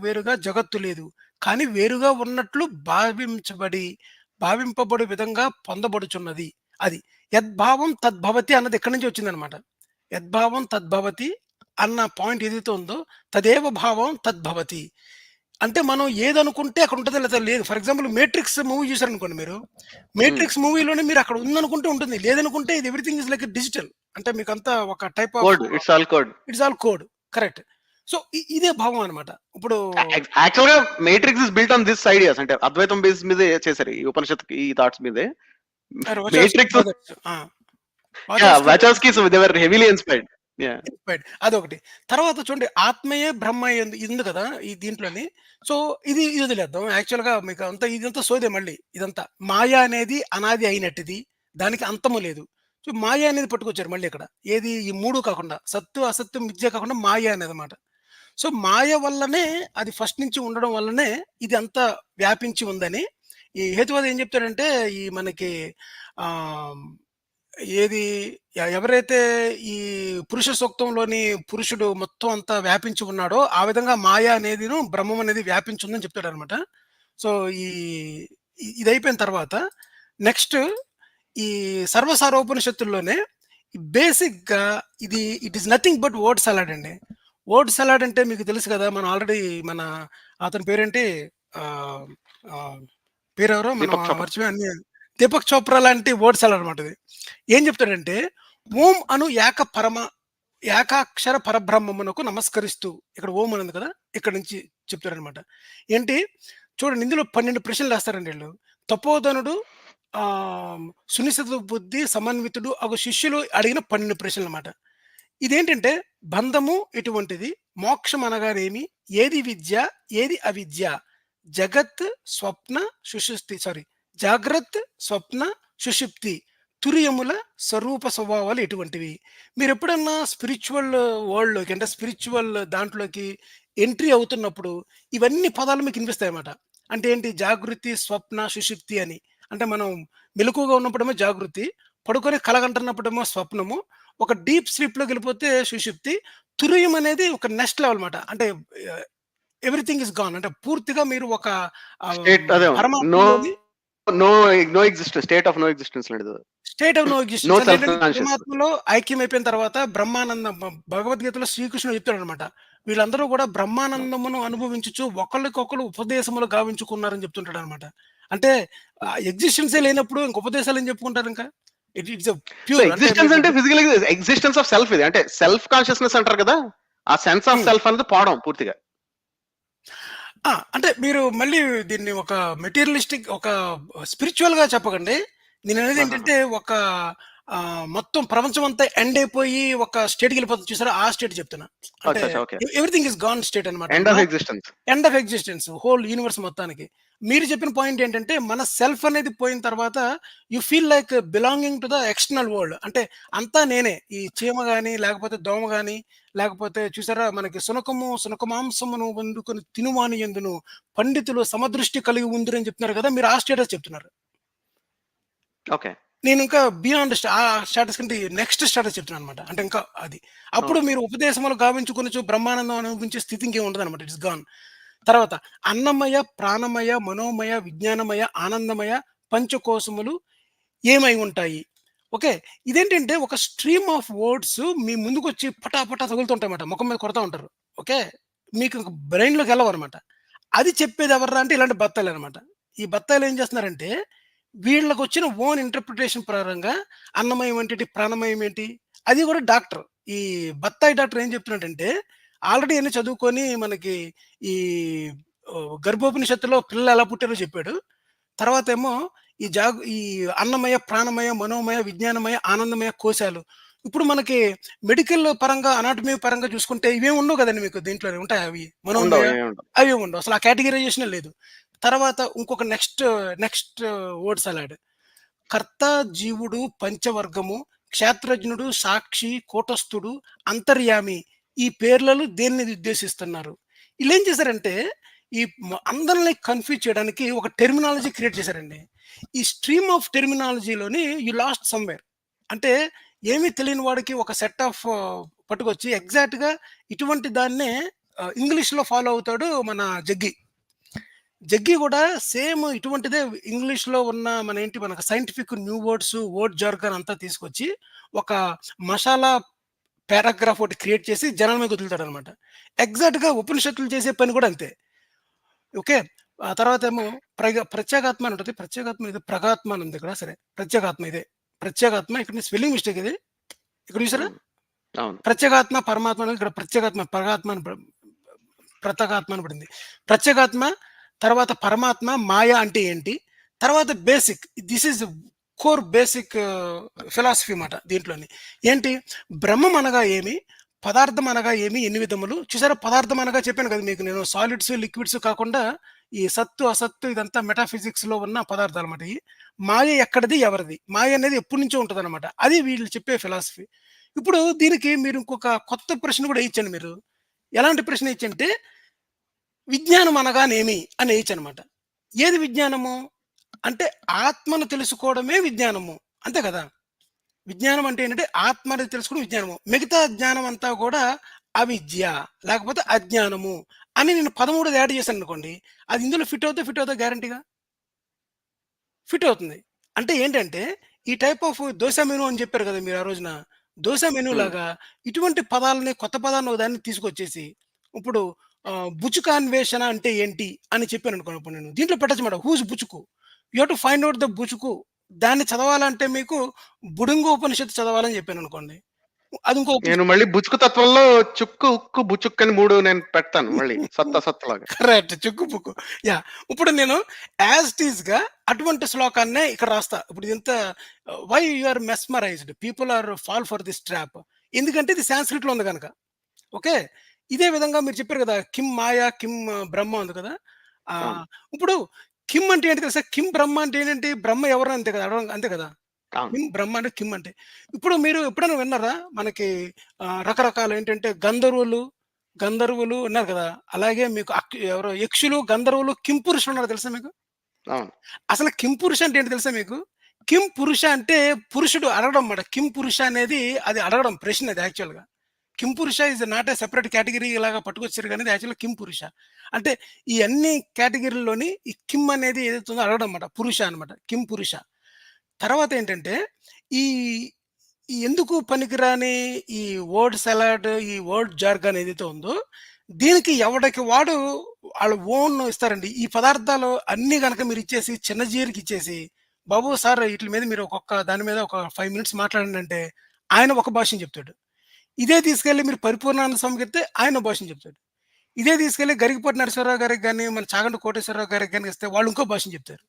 వేరుగా జగత్తు లేదు. కానీ వేరుగా ఉన్నట్లు భావింపబడు విధంగా పొందబడుచున్నది. అది యద్భావం తద్భవతి అన్నది ఎక్కడి నుంచి వచ్చిందనమాట. యద్భావం తద్భవతి అన్న పాయింట్ ఏదైతే ఉందో, తదేవ భావం తద్భవతి అంటే మనం ఏదనుకుంటే అక్కడ ఉంటుంది, లేదా లేదు. ఫర్ ఎగ్జాంపుల్ మేట్రిక్స్ మూవీ చూసారనుకోండి మీరు. మేట్రిక్స్ మూవీలోనే మీరు అక్కడ ఉందనుకుంటే ఉంటుంది, లేదనుకుంటే ఇది ఎవ్రీథింగ్ ఇస్ లైక్ డిజిటల్. అంటే మీకు అంతా ఒక type of it's all code. Correct. So ఇదే భావం అనమాట. ఇప్పుడు యాక్చువల్ గా matrix is built on this ideas, అంటే అద్వైతం బేస్ మీదే చేశారు ఈ ఉపనిషత్తు, ఈ థాట్స్ మీదే. Matrix Wachowski they were heavily inspired. అదొకటి. తర్వాత చూడండి, ఆత్మయే బ్రహ్మ ఉంది కదా ఈ దీంట్లోని. సో ఇది వదిలేద్దాం. యాక్చువల్ గా మీకు అంతా ఇదంతా సోదే. మళ్ళీ ఇదంతా మాయ అనేది అనాది అయినట్టుది, దానికి అంతము లేదు. సో మాయ అనేది పట్టుకొచ్చారు మళ్ళీ ఇక్కడ. ఏది? ఈ 3 కాకుండా, సత్తు, అసత్తు, మిథ్య కాకుండా మాయ అనేది అనమాట. సో మాయ వల్లనే, అది ఫస్ట్ నుంచి ఉండడం వల్లనే ఇది అంతా వ్యాపించి ఉందని ఈ హేతువాది ఏం చెప్తాడంటే, ఈ మనకి ఏది ఎవరైతే ఈ పురుష సూక్తంలోని పురుషుడు మొత్తం అంతా వ్యాపించి ఉన్నాడో, ఆ విధంగా మాయ అనేదిను, బ్రహ్మం అనేది వ్యాపించి ఉందని చెప్తాడనమాట. సో, ఈ ఇదయిపోయిన తర్వాత నెక్స్ట్ ఈ సర్వసారోపనిషత్తుల్లోనే బేసిక్‌గా it is nothing but word salad అండి. వర్డ్ సలాడ్ అంటే మీకు తెలుసు కదా! మనం ఆల్రెడీ మన అతని పేరేంటి ఆహ్, ఆహ్, పేరెవరో మనం దీపక్ చోప్రా. మర్చిపోయాం అన్ని. 'దీపక్ చోప్రా' లాంటి వర్డ్ సలాడ్ అనమాట ఇది. ఏం చెప్తాడంటే, ఓం అను ఏకాక్షర పరబ్రహ్మమునకు నమస్కరిస్తూ, ఇక్కడ ఓం అని ఉంది కదా! ఇక్కడ నుంచి చెప్తాడనమాట. ఏంటి చూడండి, ఇందులో 12 ప్రశ్నలేస్తారండి ఈళ్ళు. తపోధనుడు సునిశిత బుద్ధి సమన్వితుడు అగు శిష్యులు అడిగిన 12 ప్రశ్నలనమాట. ఇదేంటంటే బంధము ఎటువంటిది? మోక్షం అనగానేమి? ఏది విద్య? ఏది అవిద్య? జగత్, స్వప్న, సుషుప్తి జాగ్రత్త, స్వప్న, సుషుప్తి తురియముల స్వరూప స్వభావాలు ఎటువంటివి? మీరెప్పుడన్నా స్పిరిచువల్ వరల్డ్‌లోకి అంటే స్పిరిచువల్ దాంట్లోకి ఎంట్రీ అవుతున్నప్పుడు ఇవన్నీ పదాలు మీకు వినిపిస్తాయన్నమాట. అంటే ఏంటి? జాగృతి, స్వప్న, సుషుప్తి అని. అంటే మనం మెలకువగా ఉన్నప్పుడేమో జాగృతి, పడుకొని కలగంటున్నప్పుడేమో స్వప్నము, ఒక డీప్ స్లీప్‌లోకెళ్ళిపోతే సుషుప్తి, తురియం అనేది ఒక నెక్స్ట్ లెవెల్ మాట. అంటే ఎవ్రీథింగ్ ఈస్ గాన్. అంటే పూర్తిగా మీరు ఒక స్టేట్ అదే నో పరమాత్మలోని no no existence, state of no existence లాంటిది. State of no no existence అంటే సెల్ఫ్ ఏంటంటే కాన్షియస్. పరమాత్మలో ఐక్యమైపోయిన తర్వాత బ్రహ్మానందం భగవద్గీతలో శ్రీకృష్ణుడు చెప్తాడనమాట. వీళ్ళందరూ కూడా బ్రహ్మానందమును అనుభవించుచు ఒకళ్ళకొకళ్ళు ఉపదేశములు గావించుకున్నారని చెప్తుంటాడనమాట. అంటే ఎగ్జిస్టెన్సే లేనప్పుడు ఇంక ఉపదేశాలు ఏం చెప్పుకుంటారు ఇంకా? ఇట్స్ సో ప్యూర్ అంటే ఎగ్జిస్టెన్స్ అంటే ఫిజికల్ ఎగ్జిస్టెన్స్ ఆఫ్ సెల్ఫ్. ఇది అంటే సెల్ఫ్ కాన్షియస్నెస్ అంటారు కదా, ఆ సెన్స్ ఆఫ్ సెల్ఫ్ అనేది పోవడం పూర్తిగా. అంటే మీరు మళ్ళీ దీన్ని ఒక మెటీరియలిస్టిక్ ఒక స్పిరిచువల్‌గా చెప్పకండి. నేననేది ఏంటంటే ఒక మొత్తం ప్రపంచం అంతా ఎండ్ అయిపోయి ఒక స్టేట్‌కెళ్ళిపోతుంది చూసారా? ఆ స్టేట్ చెప్తున్నా. అంటే okay. Everything is gone state అనమాట. End of existence. End of existence whole universe మొత్తానికి. మీరు చెప్పిన పాయింట్ ఏంటంటే మన సెల్ఫ్ అనేది పోయిన తర్వాత you feel like belonging to the external world. అంటే అంతా నేనే. ఈ చీమ గాని, లేకపోతే దోమ గాని, లేకపోతే చూసారా మనకి సునకమాంసమును వండుకొని తినువాని యందును పండితులు సమదృష్టి కలిగి ఉందిరని చెప్తున్నారు కదా! మీరు ఆ స్టేటస్ చెప్తున్నారు. ఓకే. నేను ఇంకా బియాండ్ ఆ స్టేటస్ కంటే నెక్స్ట్ స్టేటస్ చెప్తున్నానన్నమాట. అంటే ఇంకా అది. అప్పుడు మీరు ఉపదేశములు గావించుకొనుచు బ్రహ్మానందం అనుభవించే స్థితి ఇంకేం ఉండదన్నమాట. It's gone. తర్వాత అన్నమయ, ప్రాణమయ, మనోమయ, విజ్ఞానమయ, ఆనందమయ పంచకోశములు ఏమై ఉంటాయి? ఓకే. ఇదేంటంటే ఒక స్ట్రీమ్ ఆఫ్ వర్డ్స్ మీ ముందుకొచ్చి పటా పటా తగులుతుంటాయన్నమాట. మొఖం మీద కొడతా ఉంటారు. ఓకే. మీకు ఇంక బ్రెయిన్‌లోకి ఎళ్ళవన్నమాట. అది చెప్పేది ఎవర్రా అంటే ఇలాంటి బత్తాయిలన్నమాట. ఈ బత్తాయిలు ఏం చేస్తున్నారంటే వీళ్ళకొచ్చిన ఓన్ ఇంటర్ప్రిటేషన్ ప్రకారంగా అన్నమయం ఏంటి? ప్రాణమయం ఏంటి? అది కూడా డాక్టర్. ఈ బత్తాయి డాక్టర్ ఏం చెప్తున్నాడంటే ఆల్రెడీ అన్ని చదువుకొని మనకి ఈ గర్భోపనిషత్తులో పిల్లలు ఎలా పుట్టారో చెప్పాడు. తర్వాతేమో ఈ అన్నమయ, ప్రాణమయ, మనోమయ, విజ్ఞానమయ, ఆనందమయ కోశాలు. ఇప్పుడు మనకి మెడికల్ పరంగా, అనాటమీ పరంగా చూసుకుంటే ఇవేమి ఉండవు కదండీ మీకు దీంట్లోనే ఉంటాయా అవి? ఉండవు, మనోమయ ఏమి ఉండవు. అవేమి ఉండవు. అసలు ఆ కేటగరైజేషనే లేదు. తర్వాత ఇంకొక నెక్స్ట్ వర్డ్ సలాడ్. కర్త, జీవుడు, పంచవర్గము, క్షేత్రజ్ఞుడు, సాక్షి, కూటస్థుడు, అంతర్యామి ఈ పేర్లలో దేన్ని ఉద్దేశిస్తున్నారు? ఈళ్ళేం చేశారంటే ఈ అందరిని కన్‌ఫ్యూజ్ చేయడానికి ఒక టెర్మినాలజీ క్రియేట్ చేశారండి. ఈ స్ట్రీమ్ ఆఫ్ టెర్మినాలజీలోని యూ లాస్ట్ సమ్‌వేర్. అంటే ఏమీ తెలియని వాడికి ఒక సెట్ ఆఫ్ పట్టుకొచ్చి ఎగ్జాక్ట్‌గా ఇటువంటి దాన్నే ఇంగ్లీష్‌లో ఫాలో అవుతాడు మన జగ్గి. జగ్గి కూడా సేమ్ ఇటువంటిదే ఇంగ్లీష్‌లో ఉన్న మనకు scientific new words, word jargon అంతా తీసుకొచ్చి ఒక మసాలా పారాగ్రాఫ్ ఒకటి క్రియేట్ చేసి జనాల మీద వదులుతాడనమాట. ఎగ్జాక్ట్‌గా ఉపనిషత్తులు చేసే పని కూడా అంతే. ఓకే. ఆ తర్వాతేమో ప్రత్యేగాత్మ అని ఉంటది. ప్రత్యేగాత్మ ఇది ప్రగాత్మ అని ఉంది ఇక్కడ. సరే ప్రత్యేగాత్మ ఇదే. ప్రత్యేగాత్మ ఇక్కడ స్పెల్లింగ్ మిస్టేక్ ఇది. ఇక్కడ చూసారా? అవును. ప్రత్యేగాత్మ, పరమాత్మ అనేది ఇక్కడ ప్రత్యేగాత్మ, పరగాత్మ అని ప్రతగాత్మ అని పడింది. ప్రత్యేగాత్మ, తర్వాత పరమాత్మ, మాయ అంటే ఏంటి? తర్వాత basic this is core basic philosophy మాట దీంట్లోని. ఏంటి? బ్రహ్మం అనగా ఏమి? పదార్థం అనగా ఏమి? ఎన్ని విధములు? చూసారా పదార్థం అనగా చెప్పాను కదా మీకు నేను సాలిడ్స్, లిక్విడ్స్ కాకుండా ఈ సత్తు, అసత్తు ఇదంతా మెటాఫిజిక్స్‌లో ఉన్న పదార్థాలన్నమాట ఇయి. మాయ ఎక్కడిది? ఎవరిది? మాయ అనేది ఎప్పటినుంచో ఉంటదన్నమాట. అది వీళ్ళు చెప్పే ఫిలాసఫీ. ఇప్పుడు దీనికి మీరు ఇంకొక కొత్త ప్రశ్న కూడా ఎయొచ్చండి మీరు. ఎలాంటి ప్రశ్న ఎయొచ్చంటే విజ్ఞానం అనగానేమి అని ఎయొచ్చనమాట. ఏది విజ్ఞానము? అంటే ఆత్మను తెలుసుకోవడమే విజ్ఞానము. అంతే కదా! విజ్ఞానం అంటే ఏంటంటే ఆత్మ అనేది తెలుసుకుని విజ్ఞానము. మిగతా జ్ఞానం అంతా కూడా అవిద్య లేకపోతే అజ్ఞానము అని నేను 13 యాడ్ చేశాననుకోండి. అది ఇందులో ఫిట్ అవుతా గ్యారంటీగా? ఫిట్ అవుతుంది. అంటే ఏంటంటే ఈ టైప్ ఆఫ్ దోస మెను అని చెప్పారు కదా మీరు ఆ రోజున. దోస మెను హ్మ్. లాగా ఇటువంటి పదాలని కొత్త పదాన్ని ఒకదాన్ని తీసుకొచ్చేసి ఇప్పుడు బుచుకాన్వేషణ అంటే ఏంటి అని చెప్పాననుకోండి ఇప్పుడు నేను. దీంట్లో పెట్టొచ్చమాట. హూస్ బుచుకు? You have to find out the బుచుకు. దాన్ని చదవాలంటే మీకు బుడుంగు ఉపనిషత్తు చదవాలని చెప్పాననుకోండి. అది ఇంకో నేను మళ్ళీ బుచ్చుకు తత్వంలో చుక్కు, ఉక్కు, బుచుక్కు అని 3 నేను పెడతాను మళ్ళీ సత్తలాగా. కరెక్ట్. చుక్కు పుక్కు. యాహ్! ఇప్పుడు నేను యాజ్ ఇట్ ఈస్‌గా అటువంటి శ్లోకాన్నే ఇక్కడ రాస్తా. ఇప్పుడు ఇంత why you are mesmerized. People are fall for this trap. ఎందుకంటే ఇది సాంస్క్రిట్‌లో ఉంది గనక. ఓకే. ఇదే విధంగా మీరు చెప్పారు కదా! కిమ్ మాయ, కిమ్ బ్రహ్మ ఉంది కదా! అవును. ఇప్పుడు కిమ్ అంటే ఏంటి తెలుసా? కిమ్ బ్రహ్మ అంటే ఏంటంటే బ్రహ్మ ఎవరు అంతే కదా! అంతే కదా! అవును. కిమ్ బ్రహ్మ అంటే కిమ్ అంటే. ఇప్పుడు మీరు ఎప్పుడైనా విన్నారా? మనకి రకరకాలు ఏంటంటే గంధర్వులు ఉన్నారు కదా! అలాగే మీకు ఎవరో యక్షులు, గంధర్వులు, కింపురుషులు ఉన్నారు తెలుసా మీకు? అవును. అసలు కింపురుష అంటే ఏంటో తెలుసా మీకు? కిం పురుష అంటే పురుషుడు అడగడం మాట. కిం పురుష అనేది అది అడగడం ప్రశ్న అది యాక్చువల్‌గా. కిం పురుష is not a separate category లాగా పట్టుకొచ్చారు కానీ ఇది యాక్చువల్‌గా కిం పురుష. అంటే ఈ అన్ని కేటగరీల్లోని ఈ కిమ్ అనేది ఏదైతే ఉందో అడగడం మాట. పురుష అన్నమాట. కిం పురుష. తర్వాత ఏంటంటే ఈ ఈ ఎందుకు పనికిరాని ఈ వర్డ్ సలాడ్, ఈ వర్డ్ జార్గాన్ ఏదైతే ఉందో, దీనికి ఎవడికి వాడు ఆళ్ళ ఓన్ ఇస్తారండి. ఈ పదార్థాలు అన్నీ గనక మీరిచ్చేసి, చిన్నజీయర్‌కి ఇచ్చేసి, బాబు సార్ ఈట్లి మీద మీరు ఒక్కొక్క దాని మీద ఒక 5 మినిట్స్ మాట్లాడండంటే, ఆయన ఒక భాష్యం చెప్తాడు. ఇదే తీసుకెళ్ళి మీరు పరిపూర్ణానంద స్వామికిస్తే ఆయన భాష్యం చెప్తాడు. ఇదే తీసుకెళ్ళి గరికపాటి నరసింహారావు గారికి గాని, మన చాగంటి కోటేశ్వరరావు గారికి గాని ఇస్తే వాళ్ళు ఇంకో భాష్యం చెప్తారు.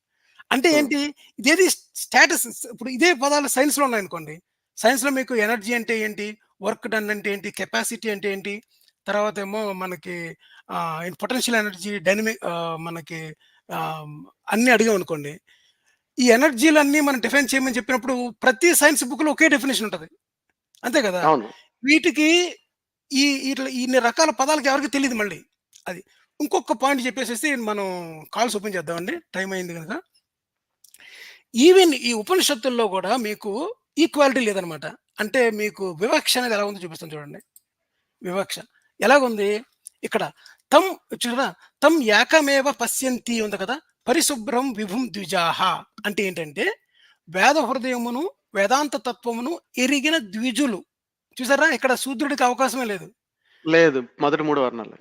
అంటే హ్మ్. ఏంటి? ఇదేది స్టేటస్ ఇప్పుడు ఇదే పదాలు సైన్స్‌లో ఉన్నాయనుకోండి. సైన్స్‌లో మీకు ఎనర్జీ అంటే ఏంటి? వర్క్ డన్ అంటే ఏంటి? కెపాసిటీ అంటే ఏంటి? తర్వాతేమో మనకి పొటెన్షియల్ ఎనర్జీ, మనకి ఆహ్, అన్నీ అడిగామనుకోండి. ఈ ఎనర్జీలన్నీ మనం డిఫైన్ చేయమని చెప్పినప్పుడు ప్రతి సైన్స్ బుక్‌లో ఒకే డెఫినిషన్ ఉంటది. అంతే కదా! అవును. వీటికి ఇన్ని రకాల పదాలకి ఎవరికీ తెలీదు మళ్ళీ. అది. ఇంకొక పాయింట్ చెప్పేసేసి మనం కాల్స్ ఓపెన్ చేద్దామండి. టైం అయింది గనక. ఈవెన్ ఈ ఉపనిషత్తుల్లో గూడా మీకు ఈక్వాలిటీ లేదనమాట. అంటే మీకు వివక్ష అనేది ఎలా ఉందో చూపిస్తాను చూడండి. వివక్ష. ఎలాగుంది? ఇక్కడ తం చూసారా? తం ఏకమేవ పశ్యంతి ఉంది కదా! పరిశుభ్రం విభుం ద్విజాహ అంటే ఏంటంటే, వేద హృదయమును, వేదాంత తత్వమును ఎరిగిన ద్విజులు. చూసారా? ఇక్కడ శూద్రుడికి అవకాశమే లేదు. లేదు. మొదటి 3 వర్ణాలు.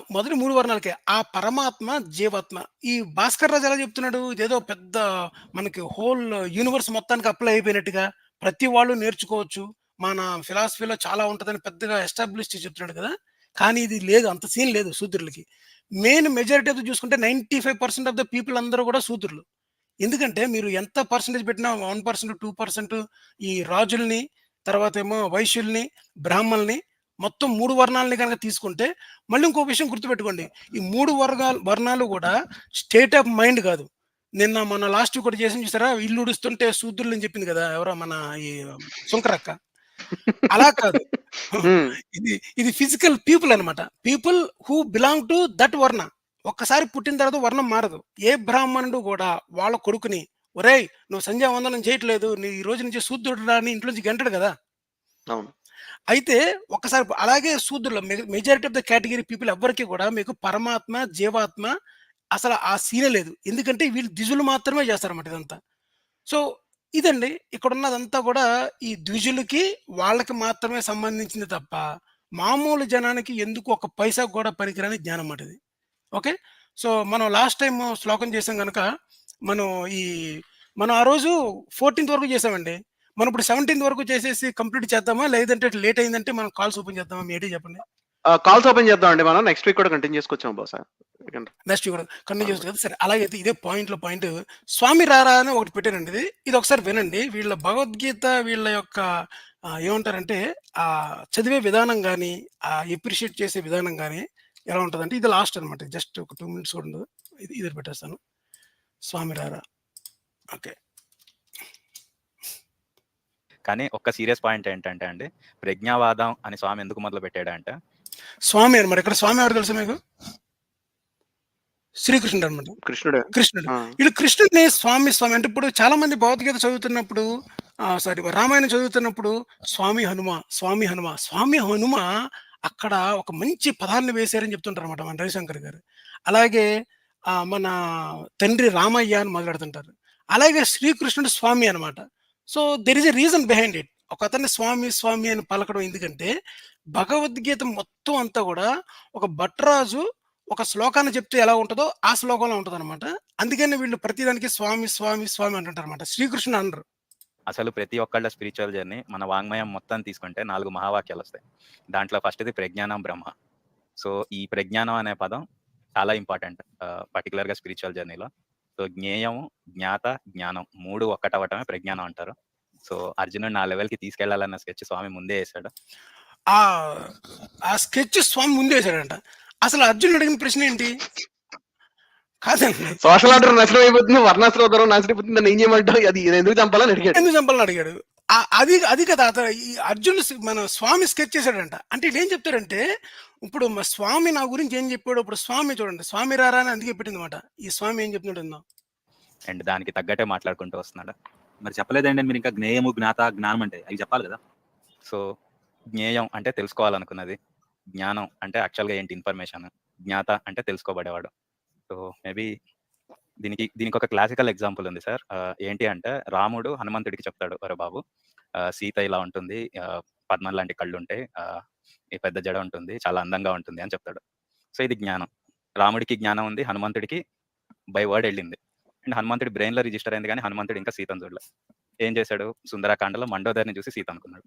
మొదటి 3 వర్ణాలకే. ఆ పరమాత్మ, జీవాత్మ. ఈ భాస్కర్ రాజు ఎలా చెప్తున్నాడు? ఇదేదో పెద్ద మనకి హోల్ యూనివర్స్ మొత్తానికి అప్లై అయిపోయినట్టుగా, ప్రతి వాళ్ళు నేర్చుకోవచ్చు. మన ఫిలాసఫీలో చాలా ఉంటదని పెద్దగా ఎస్టాబ్లిష్ చేసి చెప్తున్నాడు కదా! కానీ ఇది లేదు. అంత సీన్ లేదు శూద్రులకి. మెయిన్ మెజారిటీ ఆఫ్ చూసుకుంటే 95% ఆఫ్ ద పీపుల్ అందరూ కూడా శూద్రులు. ఎందుకంటే మీరు ఎంత పర్సెంటేజ్ పెట్టినా 1%, 2% ఈ రాజుల్ని, తర్వాతేమో వైశ్యుల్ని, బ్రాహ్మణుల్ని మొత్తం 3 వర్ణాలని గనక తీసుకుంటే, మళ్ళీ ఇంకో విషయం గుర్తుపెట్టుకోండి. ఈ 3 వర్ణాలు గూడా స్టేట్ ఆఫ్ మైండ్ గాదు. మొన్న లాస్ట్ వీక్ ఒకటి చేసాం చూసారా? ఇల్లు ఉడుస్తుంటే శూద్రులని చెప్పింది గదా! ఎవరో మన ఈ సుంకరక్క. అలా కాదు. హ్మ్. ఇది ఫిజికల్ పీపుల్ అన్నమాట. People who belong to that వర్ణ. ఒక్కసారి పుట్టిన తర్వాత వర్ణం మారదు. ఏ బ్రాహ్మణుడు గూడా వాళ్ళ కొడుకుని, "ఒరేయ్! నువ్వు సంధ్యావందనం చేయట్లేదు. ఈ రోజు నుంచి శూద్రుడురా" అని ఇంట్లో నుంచి గంటడు గదా! అవును. అయితే ఒక్కసారి అలాగే శూద్రులు majority of the category people ఎవ్వరికీ కూడా మీకు పరమాత్మ, జీవాత్మ అసలు ఆ సీనే లేదు. ఎందుకంటే వీళ్ళు ద్విజులు మాత్రమే చేస్తారన్నమాట ఇదంతా. సో, ఇదండి ఇక్కడున్నదంతా కూడా ఈ ద్విజులకి, వాళ్ళకి మాత్రమే సంబంధించింది తప్ప, మామూలు జనానికి ఎందుకు ఒక పైసా కూడా పనికిరాని జ్ఞానం మాట ఇది. ఓకే. సో, మనం లాస్ట్ టైమ్ శ్లోకం చేసాం గనక, మనం ఈ మనం ఆ రోజు 14థ్ వరకు చేసామండి. మనం ఇప్పుడు 17థ్ వరకు చేసేసి కంప్లీట్ చేద్దామా? లేదంటే లేట్ అయిందంటే మనం కాల్స్ ఓపెన్ చేద్దామా? మీ ఐడియా చెప్పండి. కాల్స్ ఓపెన్ చేద్దామండి మనం. నెక్స్ట్ వీక్ కూడా కంటిన్యూ చేసుకొచ్చాం బహుశా. నెక్స్ట్ కూడా కంటిన్యూ చేయొచ్చు కదా! సరే. అలాగైతే ఇదే పాయింట్ స్వామి రారా అని ఒకటి పెట్టానండి ఇది. ఇది ఒకసారి వినండి. వీళ్ళ భగవద్గీత వీళ్ళ యొక్క ఏమంటారంటే చదివే విధానం గాని, అప్రిషియేట్ చేసే విధానం గాని ఎలా ఉంటదంటే ఇది లాస్ట్ అన్నమాట. జస్ట్ ఒక 2 మినిట్స్ కూడా ఉండదు. ఇది పెట్టేస్తాను. స్వామి రారా. ఓకే. కానీ ఒక్క సీరియస్ పాయింట్ ఏంటంటే అండి, ప్రజ్ఞావాదం అని స్వామి ఎందుకు మొదలుపెట్టాడంటే స్వామి అన్నమాట. ఇక్కడ స్వామి ఎవరు తెలుసా మీకు? శ్రీకృష్ణుడు అన్నమాట. కృష్ణుడే. కృష్ణుడు. ఆ! ఈడు కృష్ణుడిని స్వామి అంటే ఇప్పుడు చాలా మంది భగవద్గీత చదువుతున్నప్పుడు సారీ, రామాయణం చదువుతున్నప్పుడు స్వామి హనుమ, స్వామి హనుమ, స్వామి హనుమ అక్కడ ఒక మంచి పదాన్ని వేశారని చెప్తుంటారనమాట మన రవిశంకర్ గారు. అలాగే మన తండ్రి రామయ్య అని మొదలెడుతుంటారు. అలాగే శ్రీకృష్ణుడు స్వామి అనమాట. So, there is a reason behind it. ఒకతన్ని స్వామి, స్వామి అని పలకడం ఎందుకంటే, భగవద్గీత మొత్తం అంతా గూడా ఒక భట్టరాజు ఒక శ్లోకాన్ని చెప్తే ఎలా ఉంటదో ఆ శ్లోకంలో ఉంటదనమాట. అందుకని వీళ్ళు ప్రతిదానికి స్వామి, స్వామి, స్వామి అంటుంటారనమాట. శ్రీకృష్ణుడు అనరు. అసలు ప్రతి ఒక్కళ్ళ స్పిరిచువల్ జర్నీ మన వాంగ్మయం మొత్తం తీసుకుంటే 4 మహావాక్యాలొస్తాయి. దాంట్లో ఫస్ట్‌ది ప్రజ్ఞానం బ్రహ్మ. సో, ఈ ప్రజ్ఞానం అనే పదం చాలా ఇంపార్టెంట్ పర్టిక్యులర్‌గా స్పిరిచువల్ జర్నీలో. సో, జ్ఞేయము, జ్ఞాత, జ్ఞానం 3 ఒక్కటవ్వటమే ప్రజ్ఞానం అంటారు. సో, అర్జునుడిని ఆ లెవెల్‌కి తీసుకెళ్లాలన్న స్కెచ్ స్వామి ముందే యేసాడు. ఆ స్కెచ్ స్వామి ముందేసాడంట. అసలు అర్జునుడు అడిగిన ప్రశ్న ఏంటి? కాదండి. సోషల్ ఆర్డర్ నాశనం అయిపోతుంది, వర్ణాశ్రమ నాశనం అయిపోతుంది, దాన్ని ఏం చేయమంటావు, అది ఎందుకు చంపాలని అడిగాడు. ఎందుకు చంపాలని అడిగాడు. అది కదా ఈ అర్జునుడు మన స్వామి స్కెచ్ చేశాడంట. అంటే ఈడేం చెప్తారంటే, ఇప్పుడు మా స్వామి నా గురించి ఏం చెప్పాడు, ఇప్పుడు స్వామి చూడండి, స్వామి రారా అని అందుకే పెట్టిందన్నమాట. ఈ స్వామి ఏం చెప్తున్నాడు అండ్ దానికి తగ్గట్టే మాట్లాడుకుంటూ వస్తున్నాడు. మరి చెప్పలేదండి మీరు ఇంకా జ్ఞేయము, జ్ఞాత, జ్ఞానం అంటే అవి చెప్పాలి కదా. సో, జ్ఞేయం అంటే తెలుసుకోవాలనుకున్నది, జ్ఞానం అంటే యాక్చువల్‌గా ఏంటి ఇన్ఫర్మేషన్, జ్ఞాత అంటే తెలుసుకోబడేవాడు. సో, మేబీ దీనికి ఒక క్లాసికల్ ఎగ్జాంపుల్ ఉంది సార్. ఏంటి అంటే రాముడు హనుమంతుడికి చెప్తాడు, "ఒరే బాబు, సీత ఇలా ఉంటుంది, పద్మం లాంటి కళ్ళుంటాయి, ఈ పెద్ద జడ ఉంటుంది, చాలా అందంగా ఉంటుంది" అని చెప్తాడు. సో, ఇది జ్ఞానం. రాముడికి జ్ఞానం ఉంది, హనుమంతుడికి బై వర్డ్ వెళ్ళింది. అండ్ హనుమంతుడి బ్రెయిన్‌లో రిజిస్టర్ అయింది కానీ హనుమంతుడు ఇంకా సీతను చూడలే. ఏం చేశాడు, సుందరకాండలో మండోదరిని చూసి సీత అనుకున్నాడు.